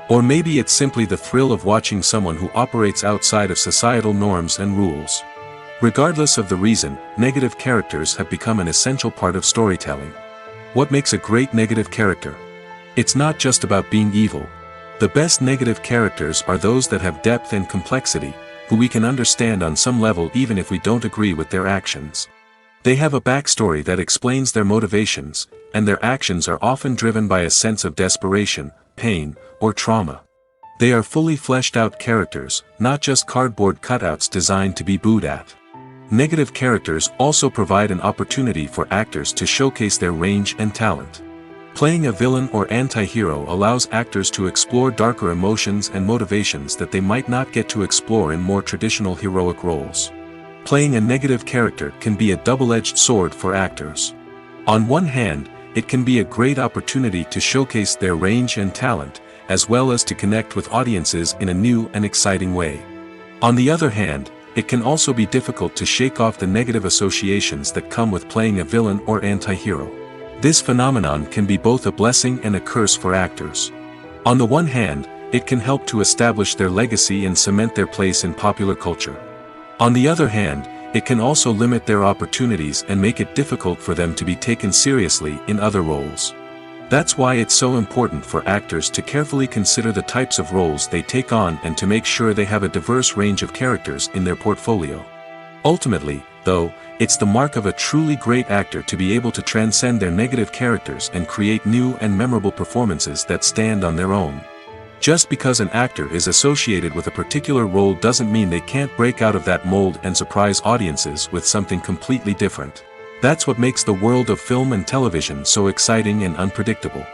Or maybe it's simply the thrill of watching someone who operates outside of societal norms and rules. Regardless of the reason, negative characters have become an essential part of storytelling. What makes a great negative character? It's not just about being evil. The best negative characters are those that have depth and complexity, who we can understand on some level even if we don't agree with their actions. They have a backstory that explains their motivations, and their actions are often driven by a sense of desperation, pain, or trauma. They are fully fleshed out characters, not just cardboard cutouts designed to be booed at. Negative characters also provide an opportunity for actors to showcase their range and talent. Playing a villain or anti-hero allows actors to explore darker emotions and motivations that they might not get to explore in more traditional heroic roles. Playing a negative character can be a double-edged sword for actors. On one hand, it can be a great opportunity to showcase their range and talent, as well as to connect with audiences in a new and exciting way. On the other hand, it can also be difficult to shake off the negative associations that come with playing a villain or anti-hero. This phenomenon can be both a blessing and a curse for actors. On the one hand, it can help to establish their legacy and cement their place in popular culture. On the other hand, it can also limit their opportunities and make it difficult for them to be taken seriously in other roles. That's why it's so important for actors to carefully consider the types of roles they take on and to make sure they have a diverse range of characters in their portfolio. Ultimately, though, it's the mark of a truly great actor to be able to transcend their negative characters and create new and memorable performances that stand on their own. Just because an actor is associated with a particular role doesn't mean they can't break out of that mold and surprise audiences with something completely different. That's what makes the world of film and television so exciting and unpredictable.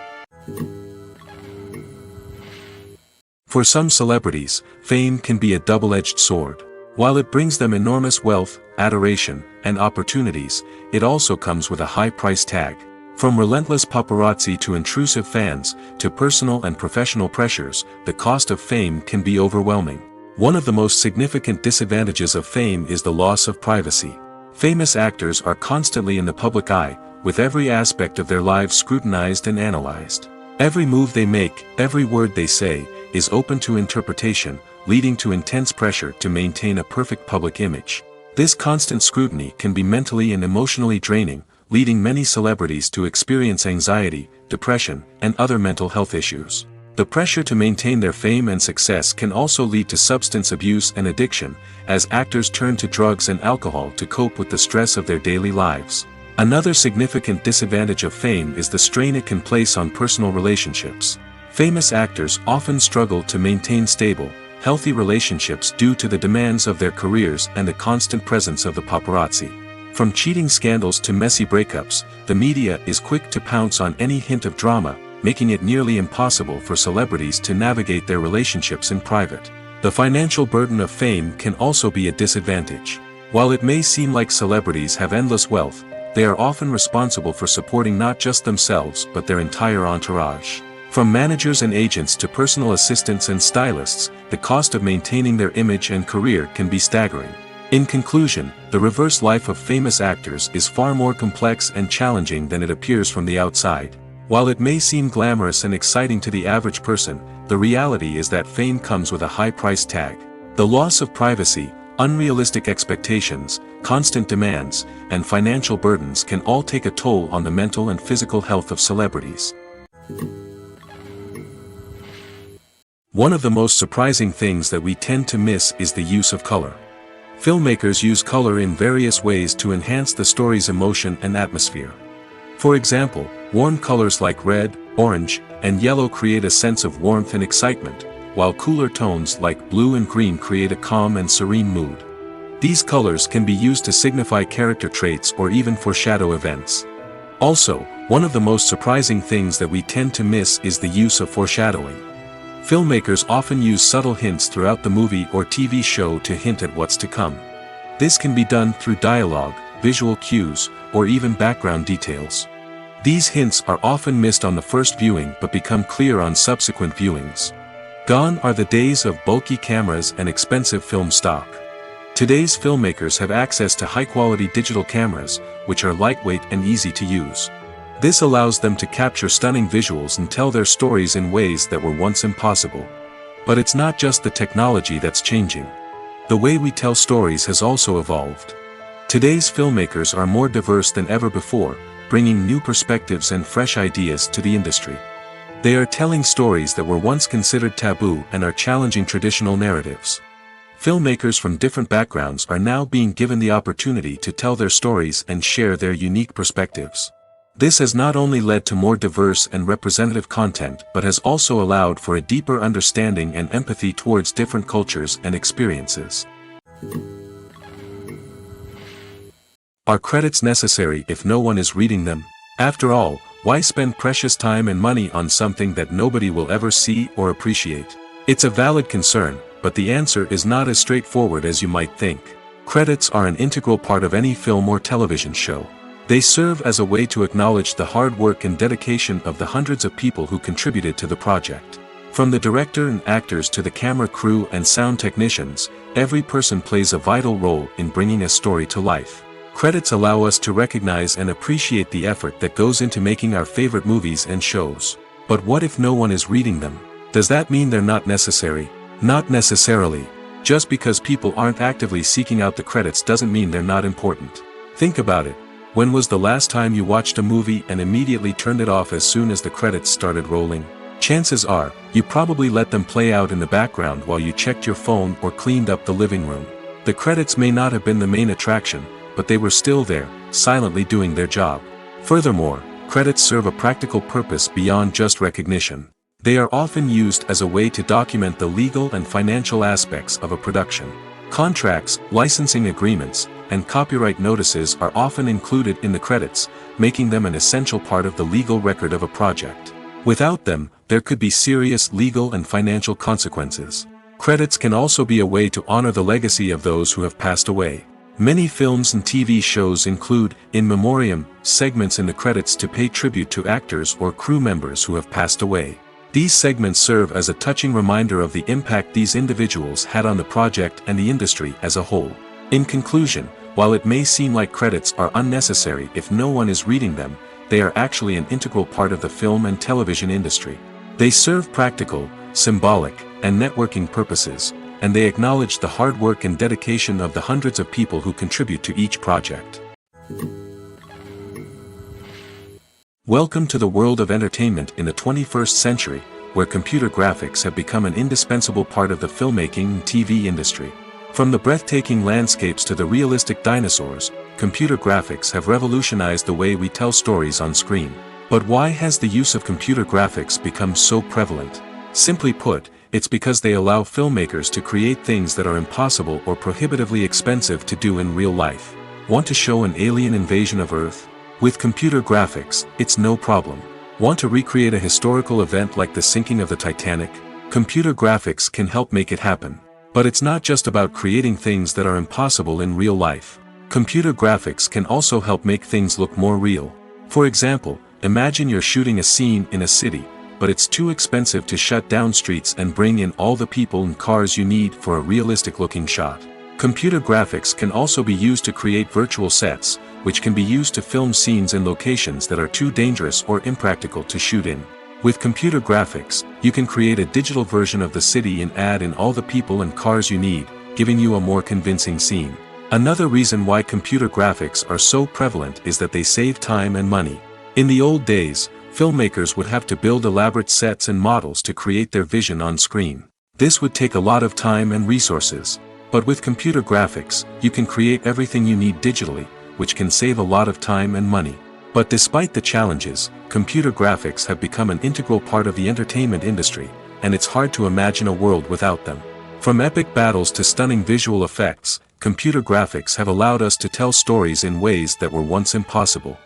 For some celebrities, fame can be a double-edged sword. While it brings them enormous wealth, adoration, and opportunities, it also comes with a high price tag. From relentless paparazzi to intrusive fans, to personal and professional pressures, the cost of fame can be overwhelming. One of the most significant disadvantages of fame is the loss of privacy. Famous actors are constantly in the public eye, with every aspect of their lives scrutinized and analyzed. Every move they make, every word they say, is open to interpretation, leading to intense pressure to maintain a perfect public image. This constant scrutiny can be mentally and emotionally draining, leading many celebrities to experience anxiety, depression, and other mental health issues. The pressure to maintain their fame and success can also lead to substance abuse and addiction, as actors turn to drugs and alcohol to cope with the stress of their daily lives. Another significant disadvantage of fame is the strain it can place on personal relationships. Famous actors often struggle to maintain stable, healthy relationships due to the demands of their careers and the constant presence of the paparazzi. From cheating scandals to messy breakups, the media is quick to pounce on any hint of drama, making it nearly impossible for celebrities to navigate their relationships in private. The financial burden of fame can also be a disadvantage. While it may seem like celebrities have endless wealth, they are often responsible for supporting not just themselves but their entire entourage. From managers and agents to personal assistants and stylists, the cost of maintaining their image and career can be staggering. In conclusion, the reverse life of famous actors is far more complex and challenging than it appears from the outside. While it may seem glamorous and exciting to the average person, the reality is that fame comes with a high price tag. The loss of privacy, unrealistic expectations, constant demands, and financial burdens can all take a toll on the mental and physical health of celebrities. One of the most surprising things that we tend to miss is the use of color. Filmmakers use color in various ways to enhance the story's emotion and atmosphere. For example, warm colors like red, orange, and yellow create a sense of warmth and excitement, while cooler tones like blue and green create a calm and serene mood. These colors can be used to signify character traits or even foreshadow events. Also, one of the most surprising things that we tend to miss is the use of foreshadowing. Filmmakers often use subtle hints throughout the movie or TV show to hint at what's to come. This can be done through dialogue, visual cues, or even background details. These hints are often missed on the first viewing but become clear on subsequent viewings. Gone are the days of bulky cameras and expensive film stock. Today's filmmakers have access to high-quality digital cameras, which are lightweight and easy to use. This allows them to capture stunning visuals and tell their stories in ways that were once impossible. But it's not just the technology that's changing. The way we tell stories has also evolved. Today's filmmakers are more diverse than ever before, bringing new perspectives and fresh ideas to the industry. They are telling stories that were once considered taboo and are challenging traditional narratives. Filmmakers from different backgrounds are now being given the opportunity to tell their stories and share their unique perspectives. This has not only led to more diverse and representative content but has also allowed for a deeper understanding and empathy towards different cultures and experiences. Are credits necessary if no one is reading them? After all, why spend precious time and money on something that nobody will ever see or appreciate? It's a valid concern, but the answer is not as straightforward as you might think. Credits are an integral part of any film or television show. They serve as a way to acknowledge the hard work and dedication of the hundreds of people who contributed to the project. From the director and actors to the camera crew and sound technicians, every person plays a vital role in bringing a story to life. Credits allow us to recognize and appreciate the effort that goes into making our favorite movies and shows. But what if no one is reading them? Does that mean they're not necessary? Not necessarily. Just because people aren't actively seeking out the credits doesn't mean they're not important. Think about it. When was the last time you watched a movie and immediately turned it off as soon as the credits started rolling? Chances are, you probably let them play out in the background while you checked your phone or cleaned up the living room. The credits may not have been the main attraction, but they were still there, silently doing their job. Furthermore, credits serve a practical purpose beyond just recognition. They are often used as a way to document the legal and financial aspects of a production. Contracts, licensing agreements, and copyright notices are often included in the credits, making them an essential part of the legal record of a project. Without them, there could be serious legal and financial consequences. Credits can also be a way to honor the legacy of those who have passed away. Many films and TV shows include, in memoriam, segments in the credits to pay tribute to actors or crew members who have passed away. These segments serve as a touching reminder of the impact these individuals had on the project and the industry as a whole. In conclusion, while it may seem like credits are unnecessary if no one is reading them, they are actually an integral part of the film and television industry. They serve practical, symbolic, and networking purposes, and they acknowledge the hard work and dedication of the hundreds of people who contribute to each project. Welcome to the world of entertainment in the 21st century, where computer graphics have become an indispensable part of the filmmaking and TV industry. From the breathtaking landscapes to the realistic dinosaurs, computer graphics have revolutionized the way we tell stories on screen. But why has the use of computer graphics become so prevalent? Simply put, it's because they allow filmmakers to create things that are impossible or prohibitively expensive to do in real life. Want to show an alien invasion of Earth? With computer graphics, it's no problem. Want to recreate a historical event like the sinking of the Titanic? Computer graphics can help make it happen. But it's not just about creating things that are impossible in real life. Computer graphics can also help make things look more real. For example, imagine you're shooting a scene in a city, but it's too expensive to shut down streets and bring in all the people and cars you need for a realistic-looking shot. Computer graphics can also be used to create virtual sets, which can be used to film scenes in locations that are too dangerous or impractical to shoot in. With computer graphics, you can create a digital version of the city and add in all the people and cars you need, giving you a more convincing scene. Another reason why computer graphics are so prevalent is that they save time and money. In the old days, filmmakers would have to build elaborate sets and models to create their vision on screen. This would take a lot of time and resources. But with computer graphics, you can create everything you need digitally, which can save a lot of time and money. But despite the challenges, computer graphics have become an integral part of the entertainment industry, and it's hard to imagine a world without them. From epic battles to stunning visual effects, computer graphics have allowed us to tell stories in ways that were once impossible.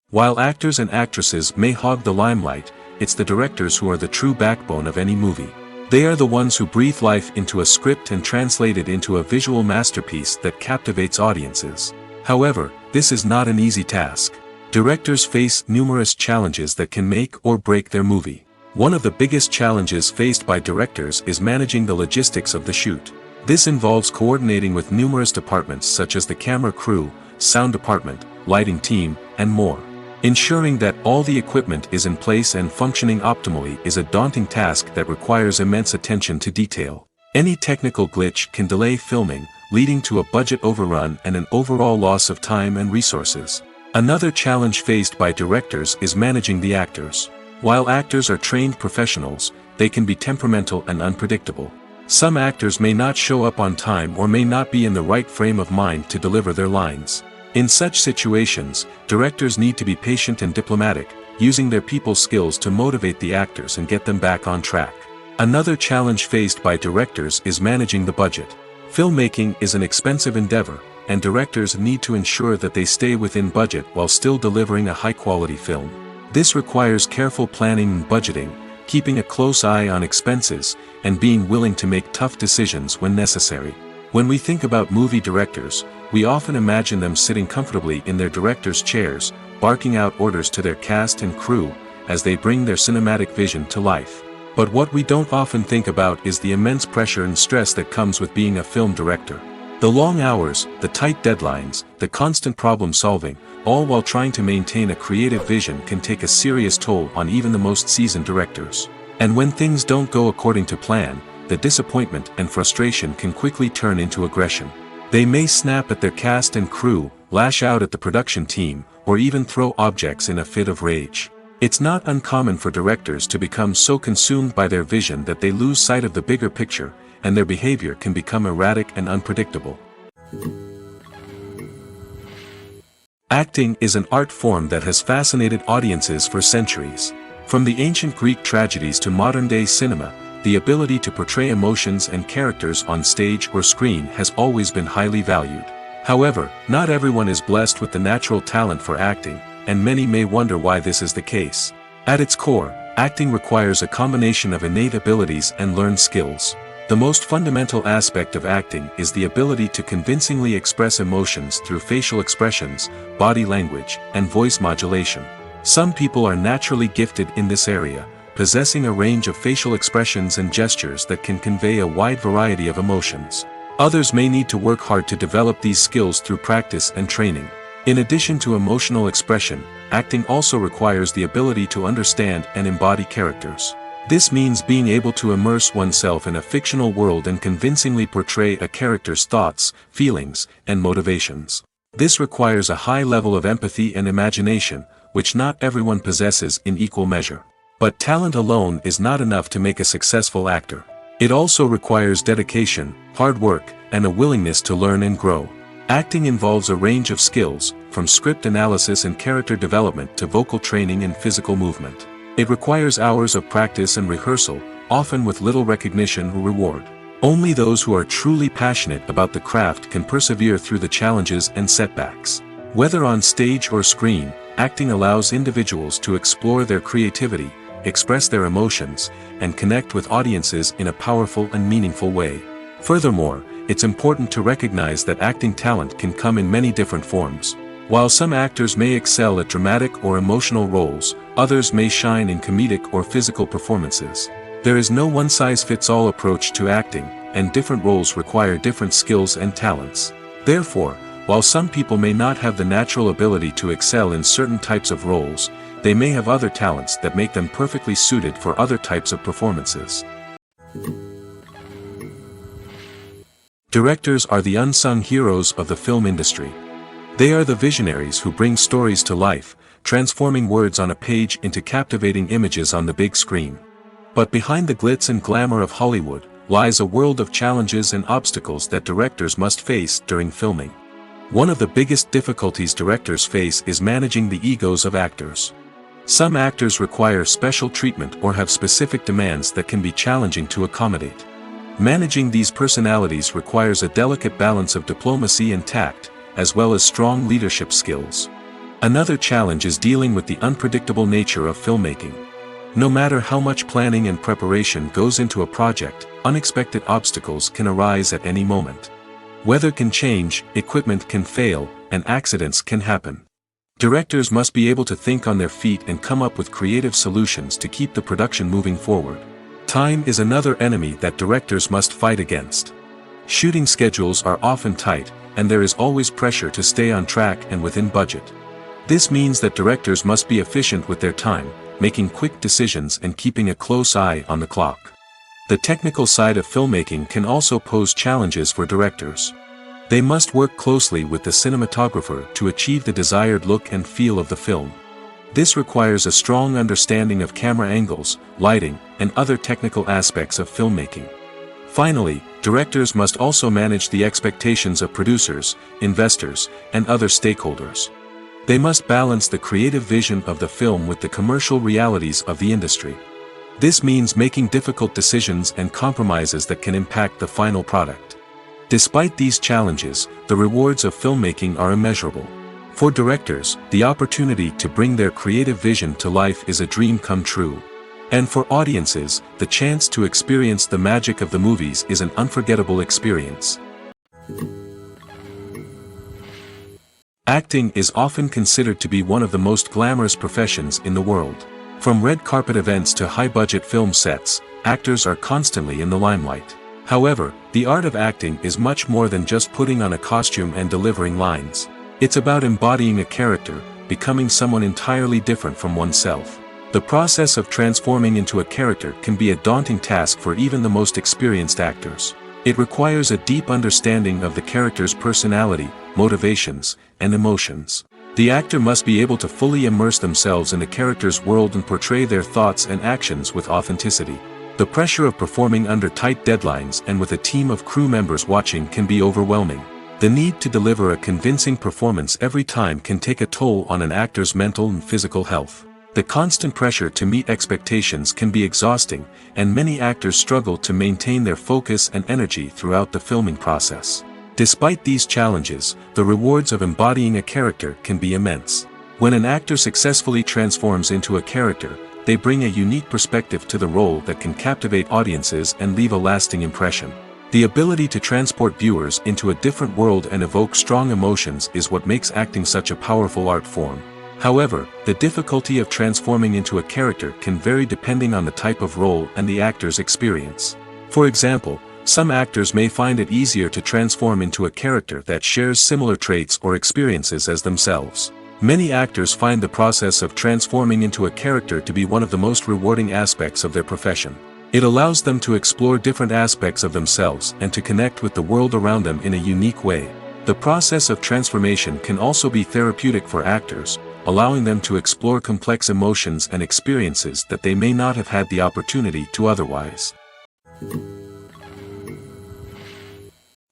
While actors and actresses may hog the limelight, it's the directors who are the true backbone of any movie. They are the ones who breathe life into a script and translate it into a visual masterpiece that captivates audiences. However, this is not an easy task. Directors face numerous challenges that can make or break their movie. One of the biggest challenges faced by directors is managing the logistics of the shoot. This involves coordinating with numerous departments such as the camera crew, sound department, lighting team, and more. Ensuring that all the equipment is in place and functioning optimally is a daunting task that requires immense attention to detail. Any technical glitch can delay filming, leading to a budget overrun and an overall loss of time and resources. Another challenge faced by directors is managing the actors. While actors are trained professionals, they can be temperamental and unpredictable. Some actors may not show up on time or may not be in the right frame of mind to deliver their lines. In such situations, directors need to be patient and diplomatic, using their people skills to motivate the actors and get them back on track. Another challenge faced by directors is managing the budget. Filmmaking is an expensive endeavor, and directors need to ensure that they stay within budget while still delivering a high-quality film. This requires careful planning and budgeting, keeping a close eye on expenses, and being willing to make tough decisions when necessary. When we think about movie directors, we often imagine them sitting comfortably in their director's chairs, barking out orders to their cast and crew, as they bring their cinematic vision to life. But what we don't often think about is the immense pressure and stress that comes with being a film director. The long hours, the tight deadlines, the constant problem solving, all while trying to maintain a creative vision can take a serious toll on even the most seasoned directors. And when things don't go according to plan, the disappointment and frustration can quickly turn into aggression. They may snap at their cast and crew, lash out at the production team, or even throw objects in a fit of rage. It's not uncommon for directors to become so consumed by their vision that they lose sight of the bigger picture, and their behavior can become erratic and unpredictable. Acting is an art form that has fascinated audiences for centuries. From the ancient Greek tragedies to modern-day cinema, the ability to portray emotions and characters on stage or screen has always been highly valued. However, not everyone is blessed with the natural talent for acting, and many may wonder why this is the case. At its core, acting requires a combination of innate abilities and learned skills. The most fundamental aspect of acting is the ability to convincingly express emotions through facial expressions, body language, and voice modulation. Some people are naturally gifted in this area, possessing a range of facial expressions and gestures that can convey a wide variety of emotions. Others may need to work hard to develop these skills through practice and training. In addition to emotional expression, acting also requires the ability to understand and embody characters. This means being able to immerse oneself in a fictional world and convincingly portray a character's thoughts, feelings, and motivations. This requires a high level of empathy and imagination, which not everyone possesses in equal measure. But talent alone is not enough to make a successful actor. It also requires dedication, hard work, and a willingness to learn and grow. Acting involves a range of skills, from script analysis and character development to vocal training and physical movement. It requires hours of practice and rehearsal, often with little recognition or reward. Only those who are truly passionate about the craft can persevere through the challenges and setbacks. Whether on stage or screen, acting allows individuals to explore their creativity, express their emotions, and connect with audiences in a powerful and meaningful way. Furthermore, it's important to recognize that acting talent can come in many different forms. While some actors may excel at dramatic or emotional roles, others may shine in comedic or physical performances. There is no one-size-fits-all approach to acting, and different roles require different skills and talents. Therefore, while some people may not have the natural ability to excel in certain types of roles, they may have other talents that make them perfectly suited for other types of performances. Directors are the unsung heroes of the film industry. They are the visionaries who bring stories to life, transforming words on a page into captivating images on the big screen. But behind the glitz and glamour of Hollywood, lies a world of challenges and obstacles that directors must face during filming. One of the biggest difficulties directors face is managing the egos of actors. Some actors require special treatment or have specific demands that can be challenging to accommodate. Managing these personalities requires a delicate balance of diplomacy and tact, as well as strong leadership skills. Another challenge is dealing with the unpredictable nature of filmmaking. No matter how much planning and preparation goes into a project, unexpected obstacles can arise at any moment. Weather can change, equipment can fail, and accidents can happen. Directors must be able to think on their feet and come up with creative solutions to keep the production moving forward. Time is another enemy that directors must fight against. Shooting schedules are often tight, and there is always pressure to stay on track and within budget. This means that directors must be efficient with their time, making quick decisions and keeping a close eye on the clock. The technical side of filmmaking can also pose challenges for directors. They must work closely with the cinematographer to achieve the desired look and feel of the film. This requires a strong understanding of camera angles, lighting, and other technical aspects of filmmaking. Finally, directors must also manage the expectations of producers, investors, and other stakeholders. They must balance the creative vision of the film with the commercial realities of the industry. This means making difficult decisions and compromises that can impact the final product. Despite these challenges, the rewards of filmmaking are immeasurable. For directors, the opportunity to bring their creative vision to life is a dream come true. And for audiences, the chance to experience the magic of the movies is an unforgettable experience. Acting is often considered to be one of the most glamorous professions in the world. From red carpet events to high-budget film sets, actors are constantly in the limelight. However, the art of acting is much more than just putting on a costume and delivering lines. It's about embodying a character, becoming someone entirely different from oneself. The process of transforming into a character can be a daunting task for even the most experienced actors. It requires a deep understanding of the character's personality, motivations, and emotions. The actor must be able to fully immerse themselves in the character's world and portray their thoughts and actions with authenticity. The pressure of performing under tight deadlines and with a team of crew members watching can be overwhelming. The need to deliver a convincing performance every time can take a toll on an actor's mental and physical health. The constant pressure to meet expectations can be exhausting, and many actors struggle to maintain their focus and energy throughout the filming process. Despite these challenges, the rewards of embodying a character can be immense. When an actor successfully transforms into a character, they bring a unique perspective to the role that can captivate audiences and leave a lasting impression. The ability to transport viewers into a different world and evoke strong emotions is what makes acting such a powerful art form. However, the difficulty of transforming into a character can vary depending on the type of role and the actor's experience. For example, some actors may find it easier to transform into a character that shares similar traits or experiences as themselves. Many actors find the process of transforming into a character to be one of the most rewarding aspects of their profession. It allows them to explore different aspects of themselves and to connect with the world around them in a unique way. The process of transformation can also be therapeutic for actors, allowing them to explore complex emotions and experiences that they may not have had the opportunity to otherwise.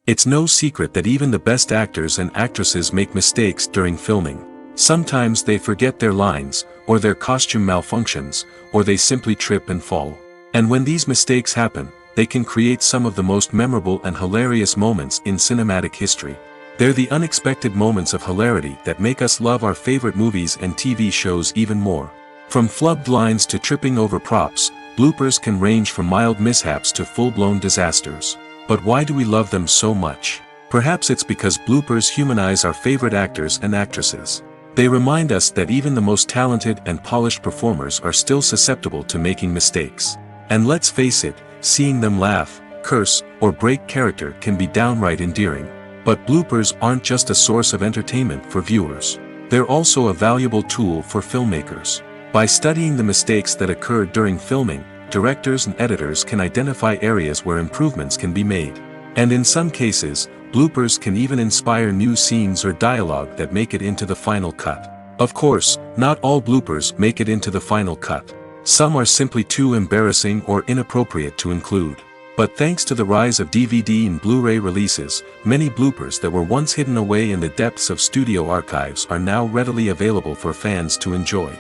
It's no secret that even the best actors and actresses make mistakes during filming. Sometimes they forget their lines, or their costume malfunctions, or they simply trip and fall. And when these mistakes happen, they can create some of the most memorable and hilarious moments in cinematic history. They're the unexpected moments of hilarity that make us love our favorite movies and TV shows even more. From flubbed lines to tripping over props, bloopers can range from mild mishaps to full-blown disasters. But why do we love them so much? Perhaps it's because bloopers humanize our favorite actors and actresses. They remind us that even the most talented and polished performers are still susceptible to making mistakes. And let's face it, seeing them laugh, curse, or break character can be downright endearing. But bloopers aren't just a source of entertainment for viewers. They're also a valuable tool for filmmakers. By studying the mistakes that occurred during filming, directors and editors can identify areas where improvements can be made. And in some cases, bloopers can even inspire new scenes or dialogue that make it into the final cut. Of course, not all bloopers make it into the final cut. Some are simply too embarrassing or inappropriate to include. But thanks to the rise of DVD and Blu-ray releases, many bloopers that were once hidden away in the depths of studio archives are now readily available for fans to enjoy.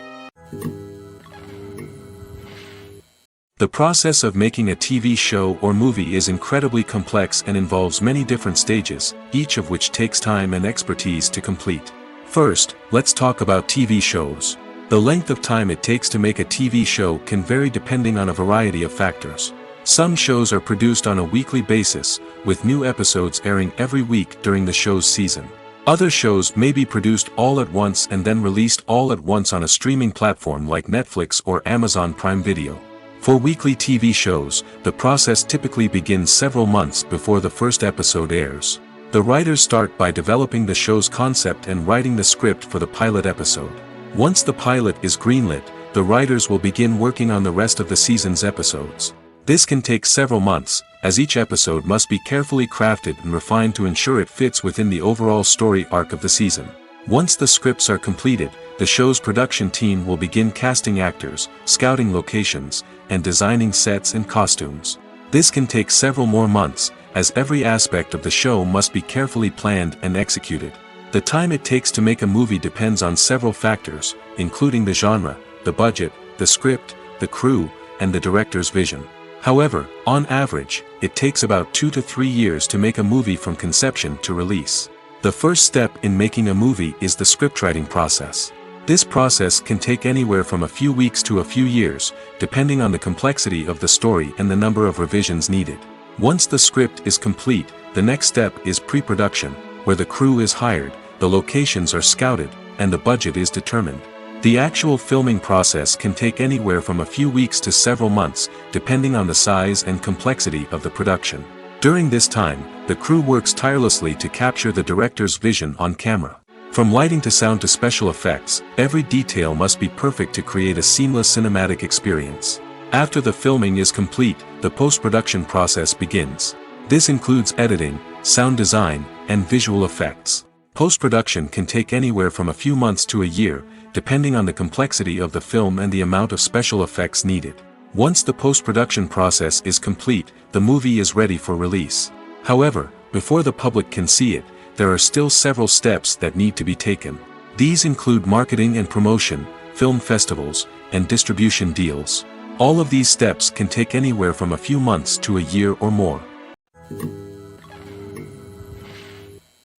The process of making a TV show or movie is incredibly complex and involves many different stages, each of which takes time and expertise to complete. First, let's talk about TV shows. The length of time it takes to make a TV show can vary depending on a variety of factors. Some shows are produced on a weekly basis, with new episodes airing every week during the show's season. Other shows may be produced all at once and then released all at once on a streaming platform like Netflix or Amazon Prime Video. For weekly TV shows, the process typically begins several months before the first episode airs. The writers start by developing the show's concept and writing the script for the pilot episode. Once the pilot is greenlit, the writers will begin working on the rest of the season's episodes. This can take several months, as each episode must be carefully crafted and refined to ensure it fits within the overall story arc of the season. Once the scripts are completed, the show's production team will begin casting actors, scouting locations, and designing sets and costumes. This can take several more months, as every aspect of the show must be carefully planned and executed. The time it takes to make a movie depends on several factors, including the genre, the budget, the script, the crew, and the director's vision. However, on average, it takes about 2 to 3 years to make a movie from conception to release. The first step in making a movie is the scriptwriting process. This process can take anywhere from a few weeks to a few years, depending on the complexity of the story and the number of revisions needed. Once the script is complete, the next step is pre-production, where the crew is hired, the locations are scouted, and the budget is determined. The actual filming process can take anywhere from a few weeks to several months, depending on the size and complexity of the production. During this time, the crew works tirelessly to capture the director's vision on camera. From lighting to sound to special effects, every detail must be perfect to create a seamless cinematic experience. After the filming is complete, the post-production process begins. This includes editing, sound design, and visual effects. Post-production can take anywhere from a few months to a year, depending on the complexity of the film and the amount of special effects needed. Once the post-production process is complete, the movie is ready for release. However, before the public can see it, there are still several steps that need to be taken. These include marketing and promotion, film festivals, and distribution deals. All of these steps can take anywhere from a few months to a year or more.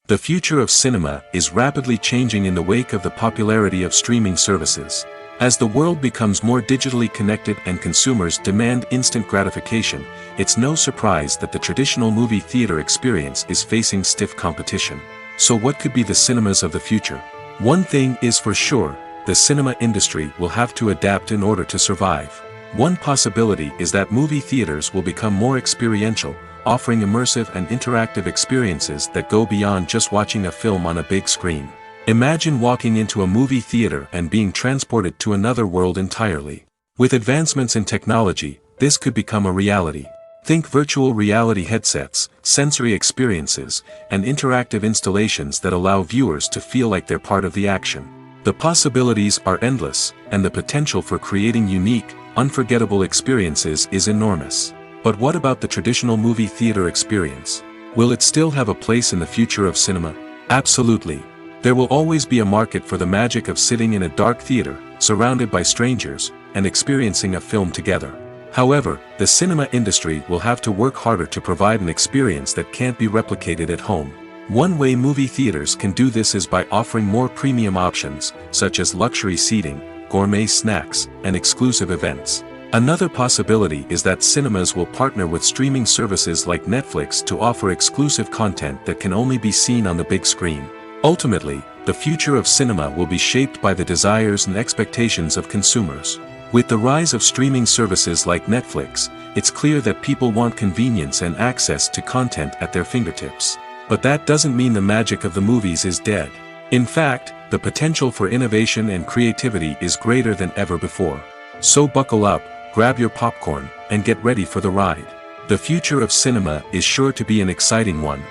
The future of cinema is rapidly changing in the wake of the popularity of streaming services. As the world becomes more digitally connected and consumers demand instant gratification, it's no surprise that the traditional movie theater experience is facing stiff competition. So what could be the cinemas of the future? One thing is for sure, the cinema industry will have to adapt in order to survive. One possibility is that movie theaters will become more experiential, offering immersive and interactive experiences that go beyond just watching a film on a big screen. Imagine walking into a movie theater and being transported to another world entirely. With advancements in technology, this could become a reality. Think virtual reality headsets, sensory experiences, and interactive installations that allow viewers to feel like they're part of the action. The possibilities are endless, and the potential for creating unique, unforgettable experiences is enormous. But what about the traditional movie theater experience? Will it still have a place in the future of cinema? Absolutely. There will always be a market for the magic of sitting in a dark theater, surrounded by strangers, and experiencing a film together. However, the cinema industry will have to work harder to provide an experience that can't be replicated at home. One way movie theaters can do this is by offering more premium options, such as luxury seating, gourmet snacks, and exclusive events. Another possibility is that cinemas will partner with streaming services like Netflix to offer exclusive content that can only be seen on the big screen. Ultimately, the future of cinema will be shaped by the desires and expectations of consumers. With the rise of streaming services like Netflix, it's clear that people want convenience and access to content at their fingertips. But that doesn't mean the magic of the movies is dead. In fact, the potential for innovation and creativity is greater than ever before. So buckle up, grab your popcorn, and get ready for the ride. The future of cinema is sure to be an exciting one.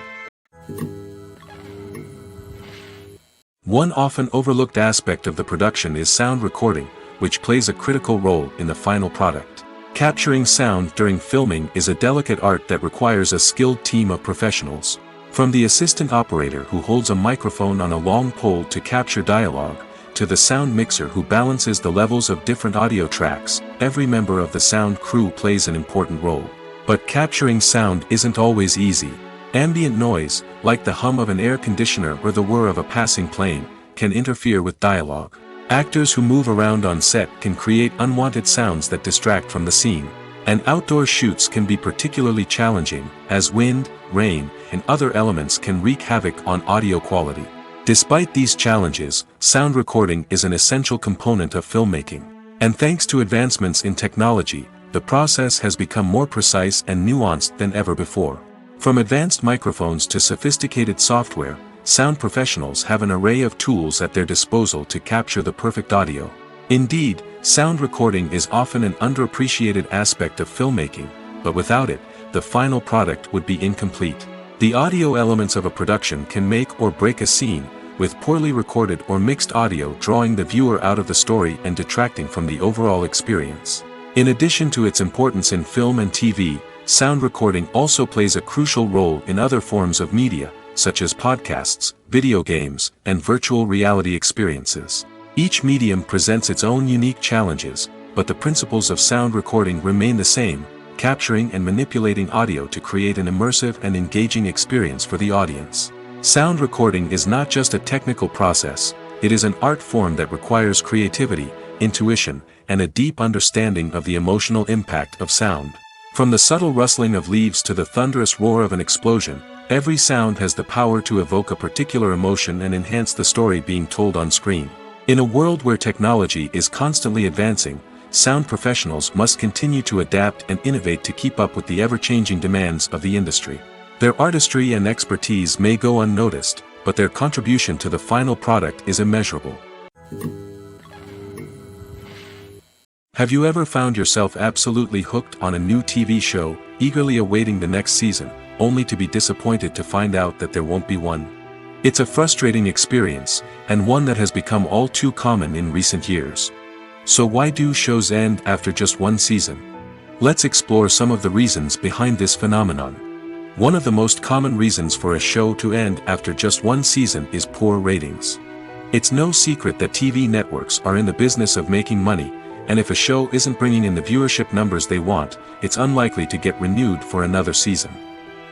One often overlooked aspect of the production is sound recording, which plays a critical role in the final product. Capturing sound during filming is a delicate art that requires a skilled team of professionals. From the assistant operator who holds a microphone on a long pole to capture dialogue, to the sound mixer who balances the levels of different audio tracks, every member of the sound crew plays an important role. But capturing sound isn't always easy. Ambient noise, like the hum of an air conditioner or the whir of a passing plane, can interfere with dialogue. Actors who move around on set can create unwanted sounds that distract from the scene. And outdoor shoots can be particularly challenging, as wind, rain, and other elements can wreak havoc on audio quality. Despite these challenges, sound recording is an essential component of filmmaking. And thanks to advancements in technology, the process has become more precise and nuanced than ever before. From advanced microphones to sophisticated software, sound professionals have an array of tools at their disposal to capture the perfect audio. Indeed, sound recording is often an underappreciated aspect of filmmaking, but without it, the final product would be incomplete. The audio elements of a production can make or break a scene, with poorly recorded or mixed audio drawing the viewer out of the story and detracting from the overall experience. In addition to its importance in film and TV, sound recording also plays a crucial role in other forms of media, such as podcasts, video games, and virtual reality experiences. Each medium presents its own unique challenges, but the principles of sound recording remain the same, capturing and manipulating audio to create an immersive and engaging experience for the audience. Sound recording is not just a technical process, it is an art form that requires creativity, intuition, and a deep understanding of the emotional impact of sound. From the subtle rustling of leaves to the thunderous roar of an explosion, every sound has the power to evoke a particular emotion and enhance the story being told on screen. In a world where technology is constantly advancing, sound professionals must continue to adapt and innovate to keep up with the ever-changing demands of the industry. Their artistry and expertise may go unnoticed, but their contribution to the final product is immeasurable. Have you ever found yourself absolutely hooked on a new TV show, eagerly awaiting the next season, only to be disappointed to find out that there won't be one? It's a frustrating experience, and one that has become all too common in recent years. So why do shows end after just one season? Let's explore some of the reasons behind this phenomenon. One of the most common reasons for a show to end after just one season is poor ratings. It's no secret that TV networks are in the business of making money, and if a show isn't bringing in the viewership numbers they want, it's unlikely to get renewed for another season.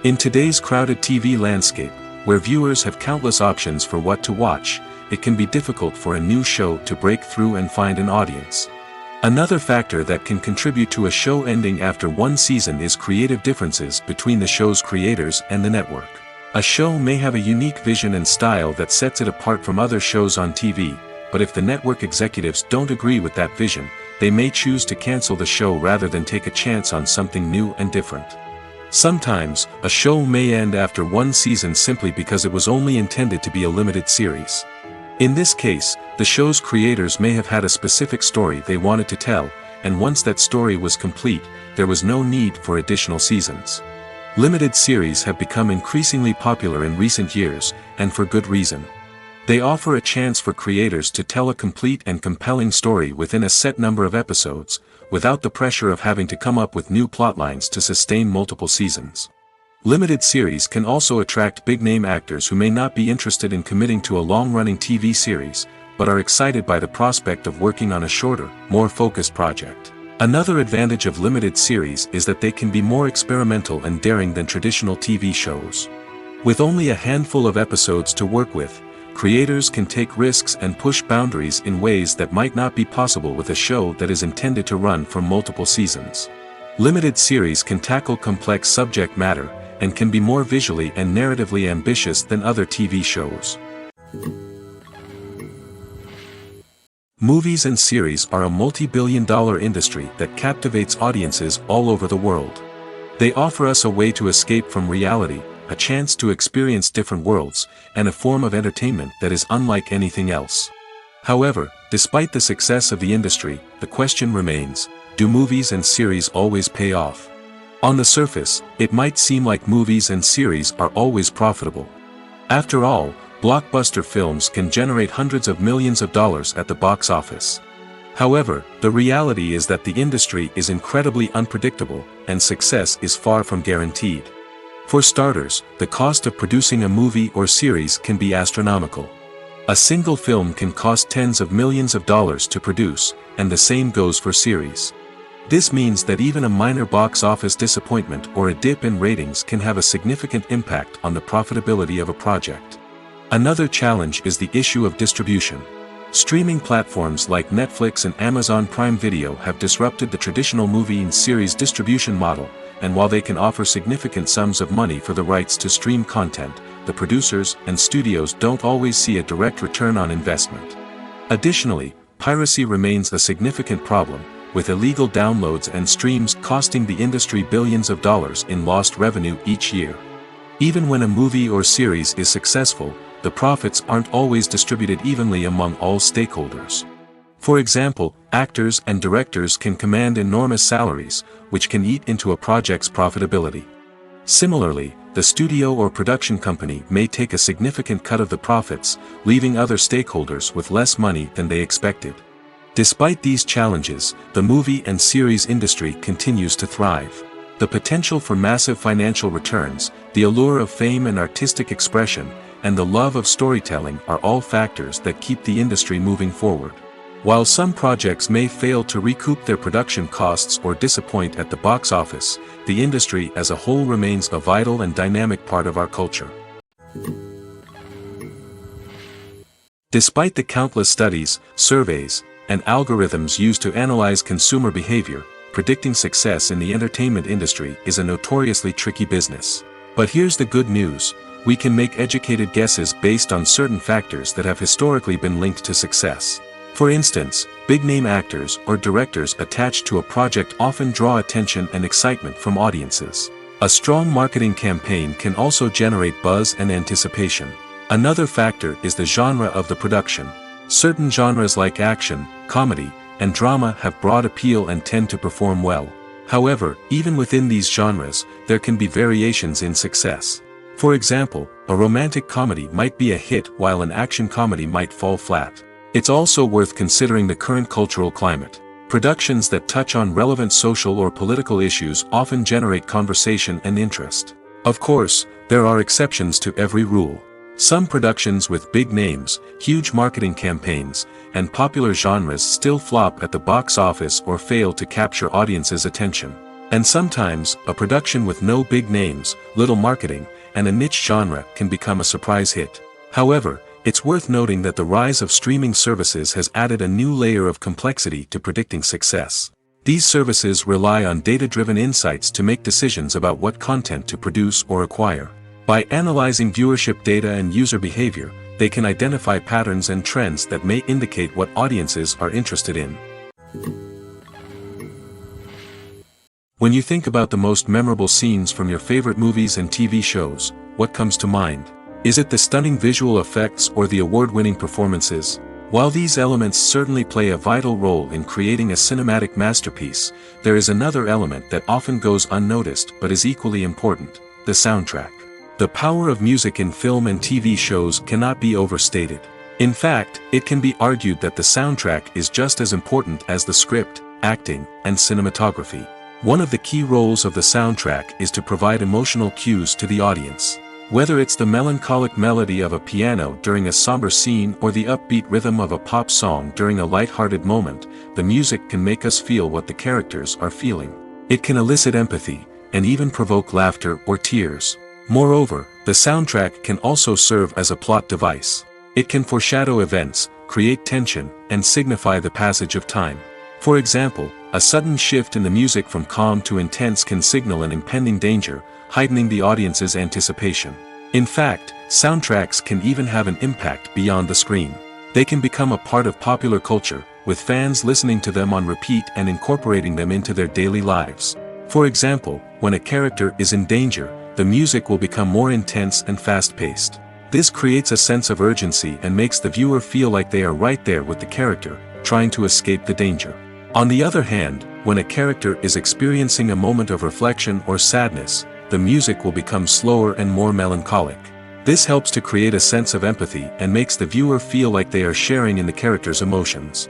In today's crowded TV landscape, where viewers have countless options for what to watch, it can be difficult for a new show to break through and find an audience. Another factor that can contribute to a show ending after one season is creative differences between the show's creators and the network. A show may have a unique vision and style that sets it apart from other shows on TV, but if the network executives don't agree with that vision, they may choose to cancel the show rather than take a chance on something new and different. Sometimes, a show may end after one season simply because it was only intended to be a limited series. In this case, the show's creators may have had a specific story they wanted to tell, and once that story was complete, there was no need for additional seasons. Limited series have become increasingly popular in recent years, and for good reason. They offer a chance for creators to tell a complete and compelling story within a set number of episodes, without the pressure of having to come up with new plotlines to sustain multiple seasons. Limited series can also attract big-name actors who may not be interested in committing to a long-running TV series, but are excited by the prospect of working on a shorter, more focused project. Another advantage of limited series is that they can be more experimental and daring than traditional TV shows. With only a handful of episodes to work with, creators can take risks and push boundaries in ways that might not be possible with a show that is intended to run for multiple seasons. Limited series can tackle complex subject matter, and can be more visually and narratively ambitious than other TV shows. Movies and series are a multi-billion-dollar industry that captivates audiences all over the world. They offer us a way to escape from reality, a chance to experience different worlds, and a form of entertainment that is unlike anything else. However, despite the success of the industry, the question remains, do movies and series always pay off? On the surface, it might seem like movies and series are always profitable. After all, blockbuster films can generate hundreds of millions of dollars at the box office. However, the reality is that the industry is incredibly unpredictable, and success is far from guaranteed. For starters, the cost of producing a movie or series can be astronomical. A single film can cost tens of millions of dollars to produce, and the same goes for series. This means that even a minor box office disappointment or a dip in ratings can have a significant impact on the profitability of a project. Another challenge is the issue of distribution. Streaming platforms like Netflix and Amazon Prime Video have disrupted the traditional movie and series distribution model, and while they can offer significant sums of money for the rights to stream content, the producers and studios don't always see a direct return on investment. Additionally, piracy remains a significant problem, with illegal downloads and streams costing the industry billions of dollars in lost revenue each year. Even when a movie or series is successful, the profits aren't always distributed evenly among all stakeholders. For example, actors and directors can command enormous salaries, which can eat into a project's profitability. Similarly, the studio or production company may take a significant cut of the profits, leaving other stakeholders with less money than they expected. Despite these challenges, the movie and series industry continues to thrive. The potential for massive financial returns, the allure of fame and artistic expression, and the love of storytelling are all factors that keep the industry moving forward. While some projects may fail to recoup their production costs or disappoint at the box office, the industry as a whole remains a vital and dynamic part of our culture. Despite the countless studies, surveys, and algorithms used to analyze consumer behavior, predicting success in the entertainment industry is a notoriously tricky business. But here's the good news: we can make educated guesses based on certain factors that have historically been linked to success. For instance, big-name actors or directors attached to a project often draw attention and excitement from audiences. A strong marketing campaign can also generate buzz and anticipation. Another factor is the genre of the production. Certain genres like action, comedy, and drama have broad appeal and tend to perform well. However, even within these genres, there can be variations in success. For example, a romantic comedy might be a hit while an action comedy might fall flat. It's also worth considering the current cultural climate. Productions that touch on relevant social or political issues often generate conversation and interest. Of course, there are exceptions to every rule. Some productions with big names, huge marketing campaigns, and popular genres still flop at the box office or fail to capture audiences' attention. And sometimes, a production with no big names, little marketing, and a niche genre can become a surprise hit. However, it's worth noting that the rise of streaming services has added a new layer of complexity to predicting success. These services rely on data-driven insights to make decisions about what content to produce or acquire. By analyzing viewership data and user behavior, they can identify patterns and trends that may indicate what audiences are interested in. When you think about the most memorable scenes from your favorite movies and TV shows, what comes to mind? Is it the stunning visual effects or the award-winning performances? While these elements certainly play a vital role in creating a cinematic masterpiece, there is another element that often goes unnoticed but is equally important: the soundtrack. The power of music in film and TV shows cannot be overstated. In fact, it can be argued that the soundtrack is just as important as the script, acting, and cinematography. One of the key roles of the soundtrack is to provide emotional cues to the audience. Whether it's the melancholic melody of a piano during a somber scene or the upbeat rhythm of a pop song during a light-hearted moment, the music can make us feel what the characters are feeling. It can elicit empathy, and even provoke laughter or tears. Moreover, the soundtrack can also serve as a plot device. It can foreshadow events, create tension, and signify the passage of time. For example, a sudden shift in the music from calm to intense can signal an impending danger, heightening the audience's anticipation. In fact, soundtracks can even have an impact beyond the screen. They can become a part of popular culture, with fans listening to them on repeat and incorporating them into their daily lives. For example, when a character is in danger, the music will become more intense and fast-paced. This creates a sense of urgency and makes the viewer feel like they are right there with the character, trying to escape the danger. On the other hand, when a character is experiencing a moment of reflection or sadness, the music will become slower and more melancholic. This helps to create a sense of empathy and makes the viewer feel like they are sharing in the character's emotions.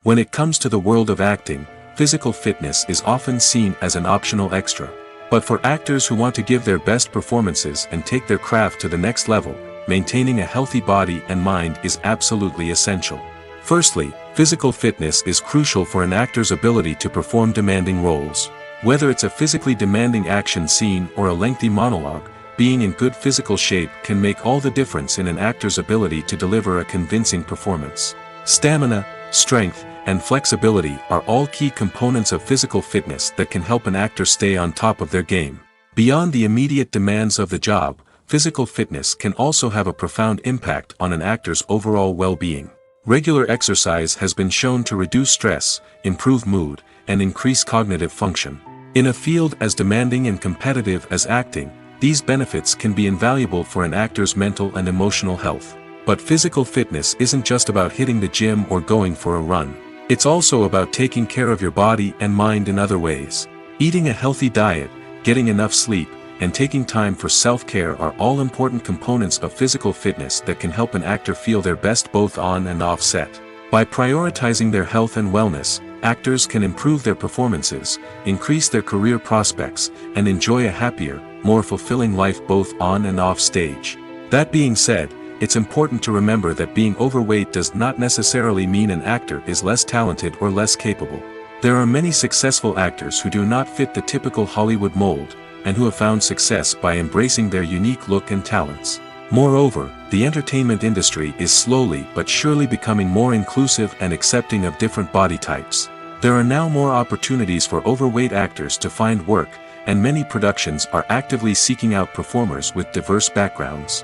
When it comes to the world of acting, physical fitness is often seen as an optional extra. But for actors who want to give their best performances and take their craft to the next level, maintaining a healthy body and mind is absolutely essential. Firstly, physical fitness is crucial for an actor's ability to perform demanding roles. Whether it's a physically demanding action scene or a lengthy monologue, being in good physical shape can make all the difference in an actor's ability to deliver a convincing performance. Stamina, strength, and flexibility are all key components of physical fitness that can help an actor stay on top of their game. Beyond the immediate demands of the job, physical fitness can also have a profound impact on an actor's overall well-being. Regular exercise has been shown to reduce stress, improve mood, and increase cognitive function. In a field as demanding and competitive as acting, these benefits can be invaluable for an actor's mental and emotional health. But physical fitness isn't just about hitting the gym or going for a run. It's also about taking care of your body and mind in other ways. Eating a healthy diet, getting enough sleep, and taking time for self-care are all important components of physical fitness that can help an actor feel their best both on and off set. By prioritizing their health and wellness, actors can improve their performances, increase their career prospects, and enjoy a happier, more fulfilling life both on and off stage. That being said, it's important to remember that being overweight does not necessarily mean an actor is less talented or less capable. There are many successful actors who do not fit the typical Hollywood mold, and who have found success by embracing their unique look and talents. Moreover, the entertainment industry is slowly but surely becoming more inclusive and accepting of different body types. There are now more opportunities for overweight actors to find work, and many productions are actively seeking out performers with diverse backgrounds.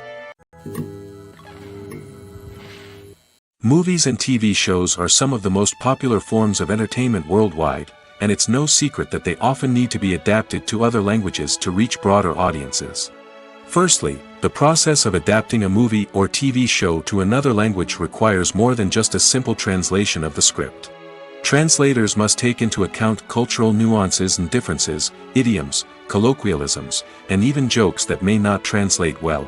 Movies and TV shows are some of the most popular forms of entertainment worldwide, and it's no secret that they often need to be adapted to other languages to reach broader audiences. Firstly, the process of adapting a movie or TV show to another language requires more than just a simple translation of the script. Translators must take into account cultural nuances and differences, idioms, colloquialisms, and even jokes that may not translate well.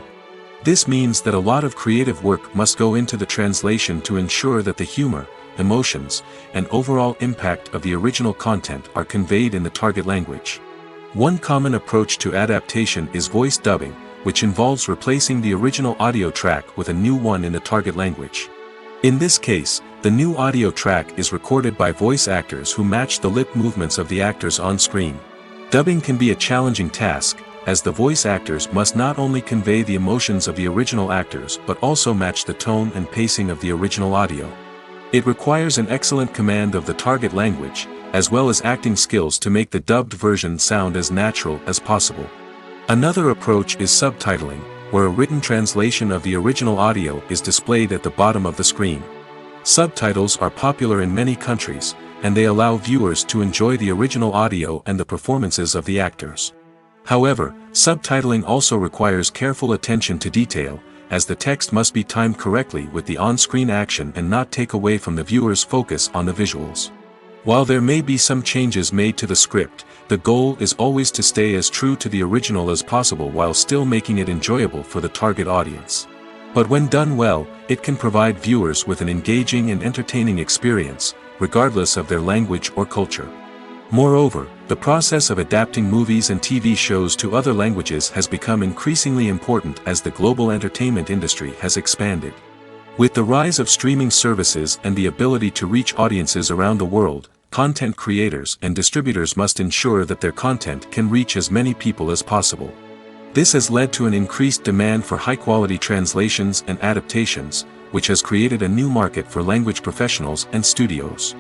This means that a lot of creative work must go into the translation to ensure that the humor, emotions, and overall impact of the original content are conveyed in the target language. One common approach to adaptation is voice dubbing, which involves replacing the original audio track with a new one in the target language. In this case, the new audio track is recorded by voice actors who match the lip movements of the actors on screen. Dubbing can be a challenging task, as the voice actors must not only convey the emotions of the original actors but also match the tone and pacing of the original audio. It requires an excellent command of the target language, as well as acting skills to make the dubbed version sound as natural as possible. Another approach is subtitling, where a written translation of the original audio is displayed at the bottom of the screen. Subtitles are popular in many countries, and they allow viewers to enjoy the original audio and the performances of the actors. However, subtitling also requires careful attention to detail, as the text must be timed correctly with the on-screen action and not take away from the viewer's focus on the visuals. While there may be some changes made to the script, the goal is always to stay as true to the original as possible while still making it enjoyable for the target audience. But when done well, it can provide viewers with an engaging and entertaining experience, regardless of their language or culture. Moreover, the process of adapting movies and TV shows to other languages has become increasingly important as the global entertainment industry has expanded. With the rise of streaming services and the ability to reach audiences around the world, content creators and distributors must ensure that their content can reach as many people as possible. This has led to an increased demand for high-quality translations and adaptations, which has created a new market for language professionals and studios.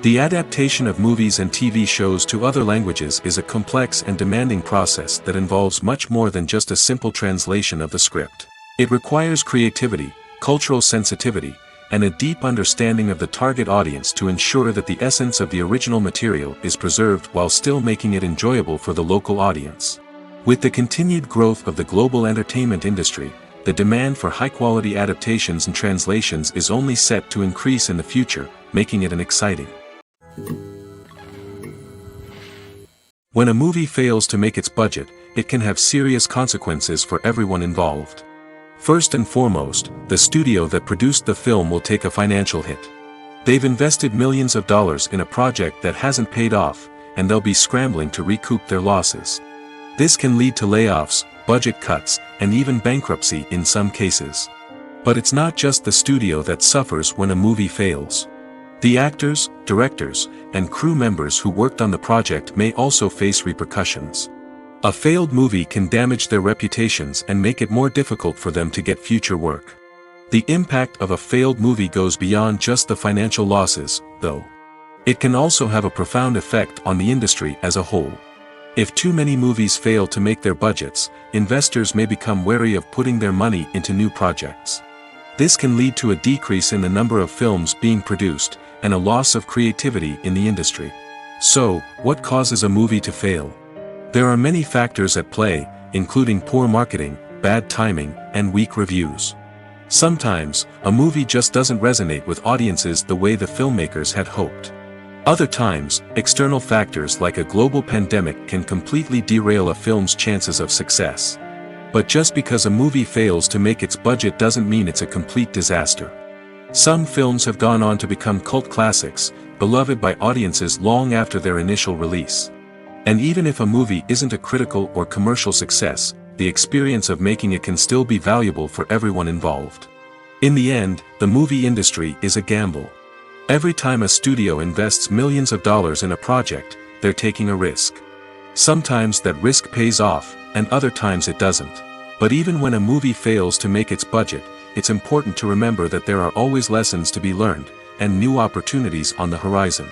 The adaptation of movies and TV shows to other languages is a complex and demanding process that involves much more than just a simple translation of the script. It requires creativity, cultural sensitivity, and a deep understanding of the target audience to ensure that the essence of the original material is preserved while still making it enjoyable for the local audience. With the continued growth of the global entertainment industry, the demand for high-quality adaptations and translations is only set to increase in the future, making it an exciting. When a movie fails to make its budget, it can have serious consequences for everyone involved. First and foremost, the studio that produced the film will take a financial hit. They've invested millions of dollars in a project that hasn't paid off, and they'll be scrambling to recoup their losses. This can lead to layoffs, budget cuts, and even bankruptcy in some cases. But it's not just the studio that suffers when a movie fails. The actors, directors, and crew members who worked on the project may also face repercussions. A failed movie can damage their reputations and make it more difficult for them to get future work. The impact of a failed movie goes beyond just the financial losses, though. It can also have a profound effect on the industry as a whole. If too many movies fail to make their budgets, investors may become wary of putting their money into new projects. This can lead to a decrease in the number of films being produced, and a loss of creativity in the industry. So, what causes a movie to fail? There are many factors at play, including poor marketing, bad timing, and weak reviews. Sometimes, a movie just doesn't resonate with audiences the way the filmmakers had hoped. Other times, external factors like a global pandemic can completely derail a film's chances of success. But just because a movie fails to make its budget doesn't mean it's a complete disaster. Some films have gone on to become cult classics, beloved by audiences long after their initial release. And even if a movie isn't a critical or commercial success, the experience of making it can still be valuable for everyone involved. In the end, the movie industry is a gamble. Every time a studio invests millions of dollars in a project, they're taking a risk. Sometimes that risk pays off, and other times it doesn't. But even when a movie fails to make its budget, it's important to remember that there are always lessons to be learned, and new opportunities on the horizon.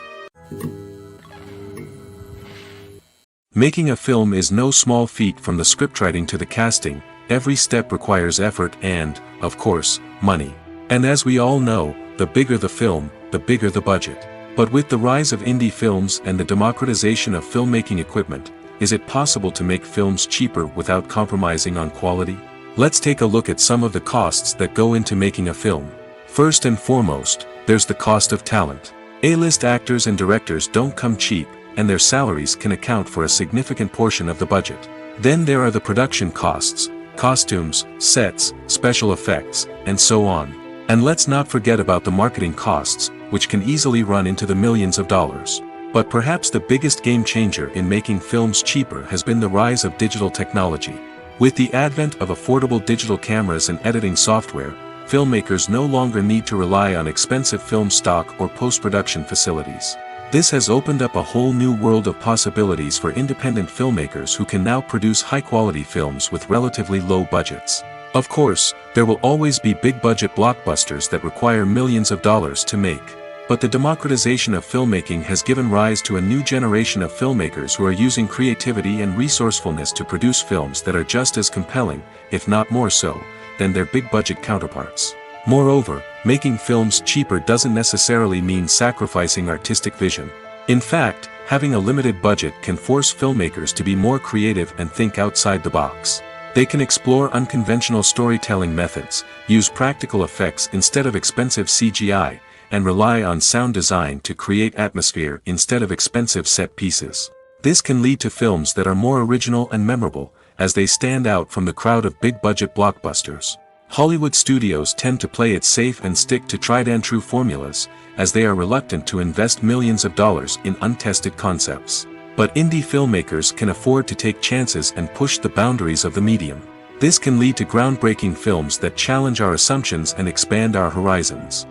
Making a film is no small feat. From the scriptwriting to the casting, every step requires effort and, of course, money. And as we all know, the bigger the film, the bigger the budget. But with the rise of indie films and the democratization of filmmaking equipment, is it possible to make films cheaper without compromising on quality? Let's take a look at some of the costs that go into making a film. First and foremost, there's the cost of talent. A-list actors and directors don't come cheap, and their salaries can account for a significant portion of the budget. Then there are the production costs, costumes, sets, special effects, and so on. And let's not forget about the marketing costs, which can easily run into the millions of dollars. But perhaps the biggest game changer in making films cheaper has been the rise of digital technology. With the advent of affordable digital cameras and editing software, filmmakers no longer need to rely on expensive film stock or post-production facilities. This has opened up a whole new world of possibilities for independent filmmakers who can now produce high-quality films with relatively low budgets. Of course, there will always be big-budget blockbusters that require millions of dollars to make. But the democratization of filmmaking has given rise to a new generation of filmmakers who are using creativity and resourcefulness to produce films that are just as compelling, if not more so, than their big-budget counterparts. Moreover, making films cheaper doesn't necessarily mean sacrificing artistic vision. In fact, having a limited budget can force filmmakers to be more creative and think outside the box. They can explore unconventional storytelling methods, use practical effects instead of expensive CGI, and rely on sound design to create atmosphere instead of expensive set pieces. This can lead to films that are more original and memorable, as they stand out from the crowd of big-budget blockbusters. Hollywood studios tend to play it safe and stick to tried-and-true formulas, as they are reluctant to invest millions of dollars in untested concepts. But indie filmmakers can afford to take chances and push the boundaries of the medium. This can lead to groundbreaking films that challenge our assumptions and expand our horizons.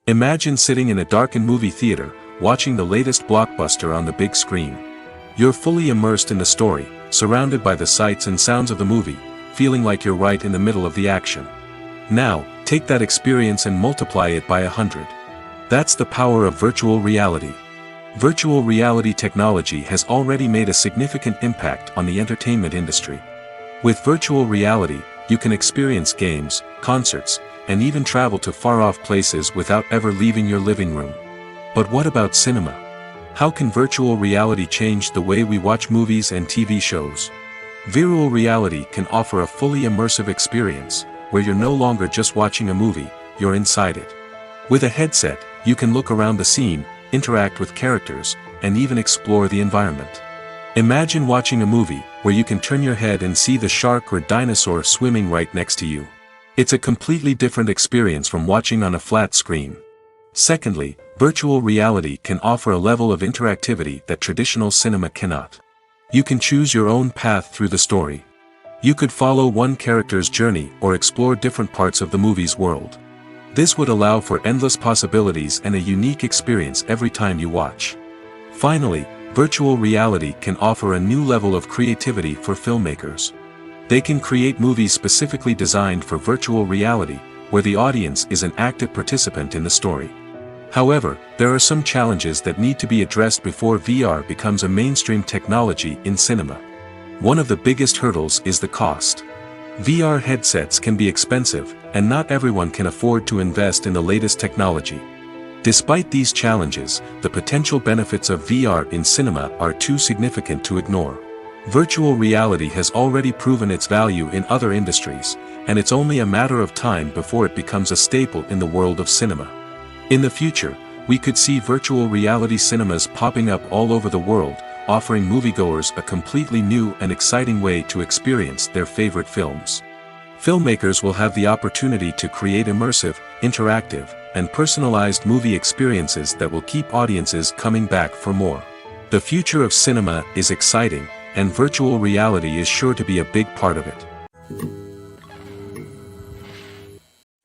Imagine sitting in a darkened movie theater, watching the latest blockbuster on the big screen. You're fully immersed in the story, surrounded by the sights and sounds of the movie, feeling like you're right in the middle of the action. Now, take that experience and multiply it by 100. That's the power of virtual reality. Virtual reality technology has already made a significant impact on the entertainment industry. With virtual reality, you can experience games, concerts, and even travel to far-off places without ever leaving your living room. But what about cinema? How can virtual reality change the way we watch movies and TV shows? Virtual reality can offer a fully immersive experience, where you're no longer just watching a movie, you're inside it. With a headset, you can look around the scene, interact with characters, and even explore the environment. Imagine watching a movie, where you can turn your head and see the shark or dinosaur swimming right next to you. It's a completely different experience from watching on a flat screen. Secondly, Virtual reality can offer a level of interactivity that traditional cinema cannot. You can choose your own path through the story. You could follow one character's journey or explore different parts of the movie's world. This would allow for endless possibilities and a unique experience every time you watch. Finally, virtual reality can offer a new level of creativity for filmmakers. They can create movies specifically designed for virtual reality, where the audience is an active participant in the story. However, there are some challenges that need to be addressed before VR becomes a mainstream technology in cinema. One of the biggest hurdles is the cost. VR headsets can be expensive, and not everyone can afford to invest in the latest technology. Despite these challenges, the potential benefits of VR in cinema are too significant to ignore. Virtual reality has already proven its value in other industries, and it's only a matter of time before it becomes a staple in the world of cinema. In the future, we could see virtual reality cinemas popping up all over the world, offering moviegoers a completely new and exciting way to experience their favorite films. Filmmakers will have the opportunity to create immersive, interactive, and personalized movie experiences that will keep audiences coming back for more. The future of cinema is exciting, and virtual reality is sure to be a big part of it.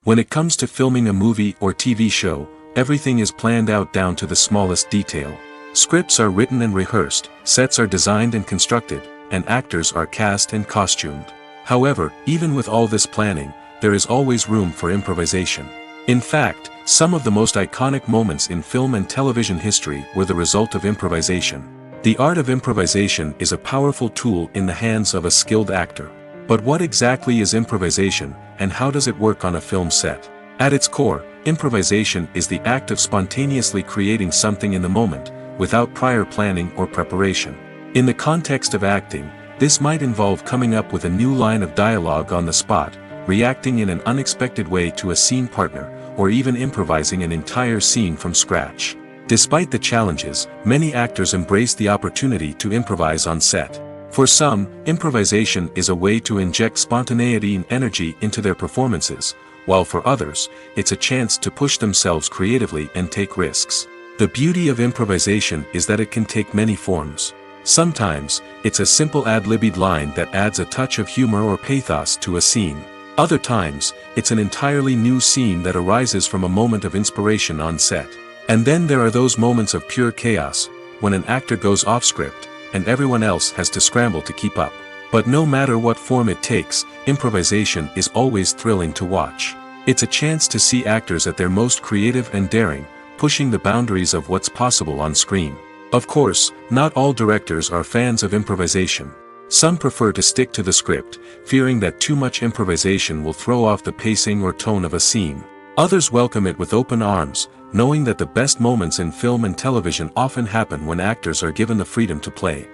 When it comes to filming a movie or TV show, everything is planned out down to the smallest detail. Scripts are written and rehearsed, sets are designed and constructed, and actors are cast and costumed. However, even with all this planning, there is always room for improvisation. In fact, some of the most iconic moments in film and television history were the result of improvisation. The art of improvisation is a powerful tool in the hands of a skilled actor. But what exactly is improvisation, and how does it work on a film set? At its core, improvisation is the act of spontaneously creating something in the moment, without prior planning or preparation. In the context of acting, this might involve coming up with a new line of dialogue on the spot, reacting in an unexpected way to a scene partner, or even improvising an entire scene from scratch. Despite the challenges, many actors embrace the opportunity to improvise on set. For some, improvisation is a way to inject spontaneity and energy into their performances, while for others, it's a chance to push themselves creatively and take risks. The beauty of improvisation is that it can take many forms. Sometimes, it's a simple ad-libbed line that adds a touch of humor or pathos to a scene. Other times, it's an entirely new scene that arises from a moment of inspiration on set. And then there are those moments of pure chaos, when an actor goes off script, and everyone else has to scramble to keep up. But no matter what form it takes, improvisation is always thrilling to watch. It's a chance to see actors at their most creative and daring, pushing the boundaries of what's possible on screen. Of course, not all directors are fans of improvisation. Some prefer to stick to the script, fearing that too much improvisation will throw off the pacing or tone of a scene. Others welcome it with open arms, knowing that the best moments in film and television often happen when actors are given the freedom to play.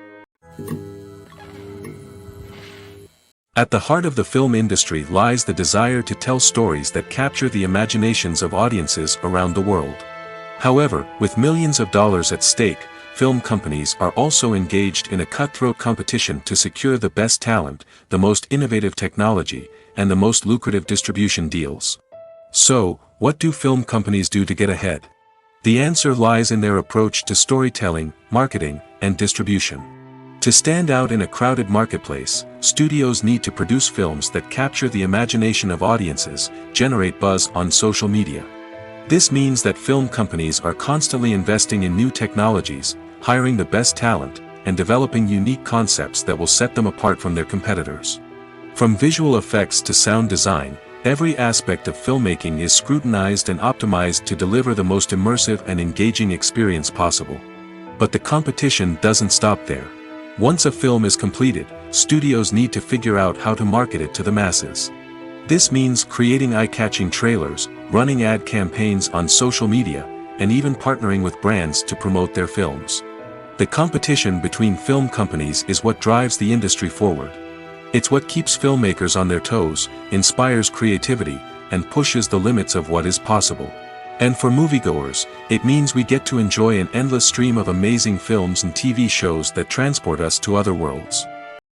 At the heart of the film industry lies the desire to tell stories that capture the imaginations of audiences around the world. However, with millions of dollars at stake, film companies are also engaged in a cutthroat competition to secure the best talent, the most innovative technology, and the most lucrative distribution deals. So, what do film companies do to get ahead? The answer lies in their approach to storytelling, marketing, and distribution. To stand out in a crowded marketplace, studios need to produce films that capture the imagination of audiences, generate buzz on social media. This means that film companies are constantly investing in new technologies, hiring the best talent, and developing unique concepts that will set them apart from their competitors. From visual effects to sound design, every aspect of filmmaking is scrutinized and optimized to deliver the most immersive and engaging experience possible. But the competition doesn't stop there. Once a film is completed, studios need to figure out how to market it to the masses. This means creating eye-catching trailers, running ad campaigns on social media, and even partnering with brands to promote their films. The competition between film companies is what drives the industry forward. It's what keeps filmmakers on their toes, inspires creativity, and pushes the limits of what is possible. And for moviegoers, it means we get to enjoy an endless stream of amazing films and TV shows that transport us to other worlds.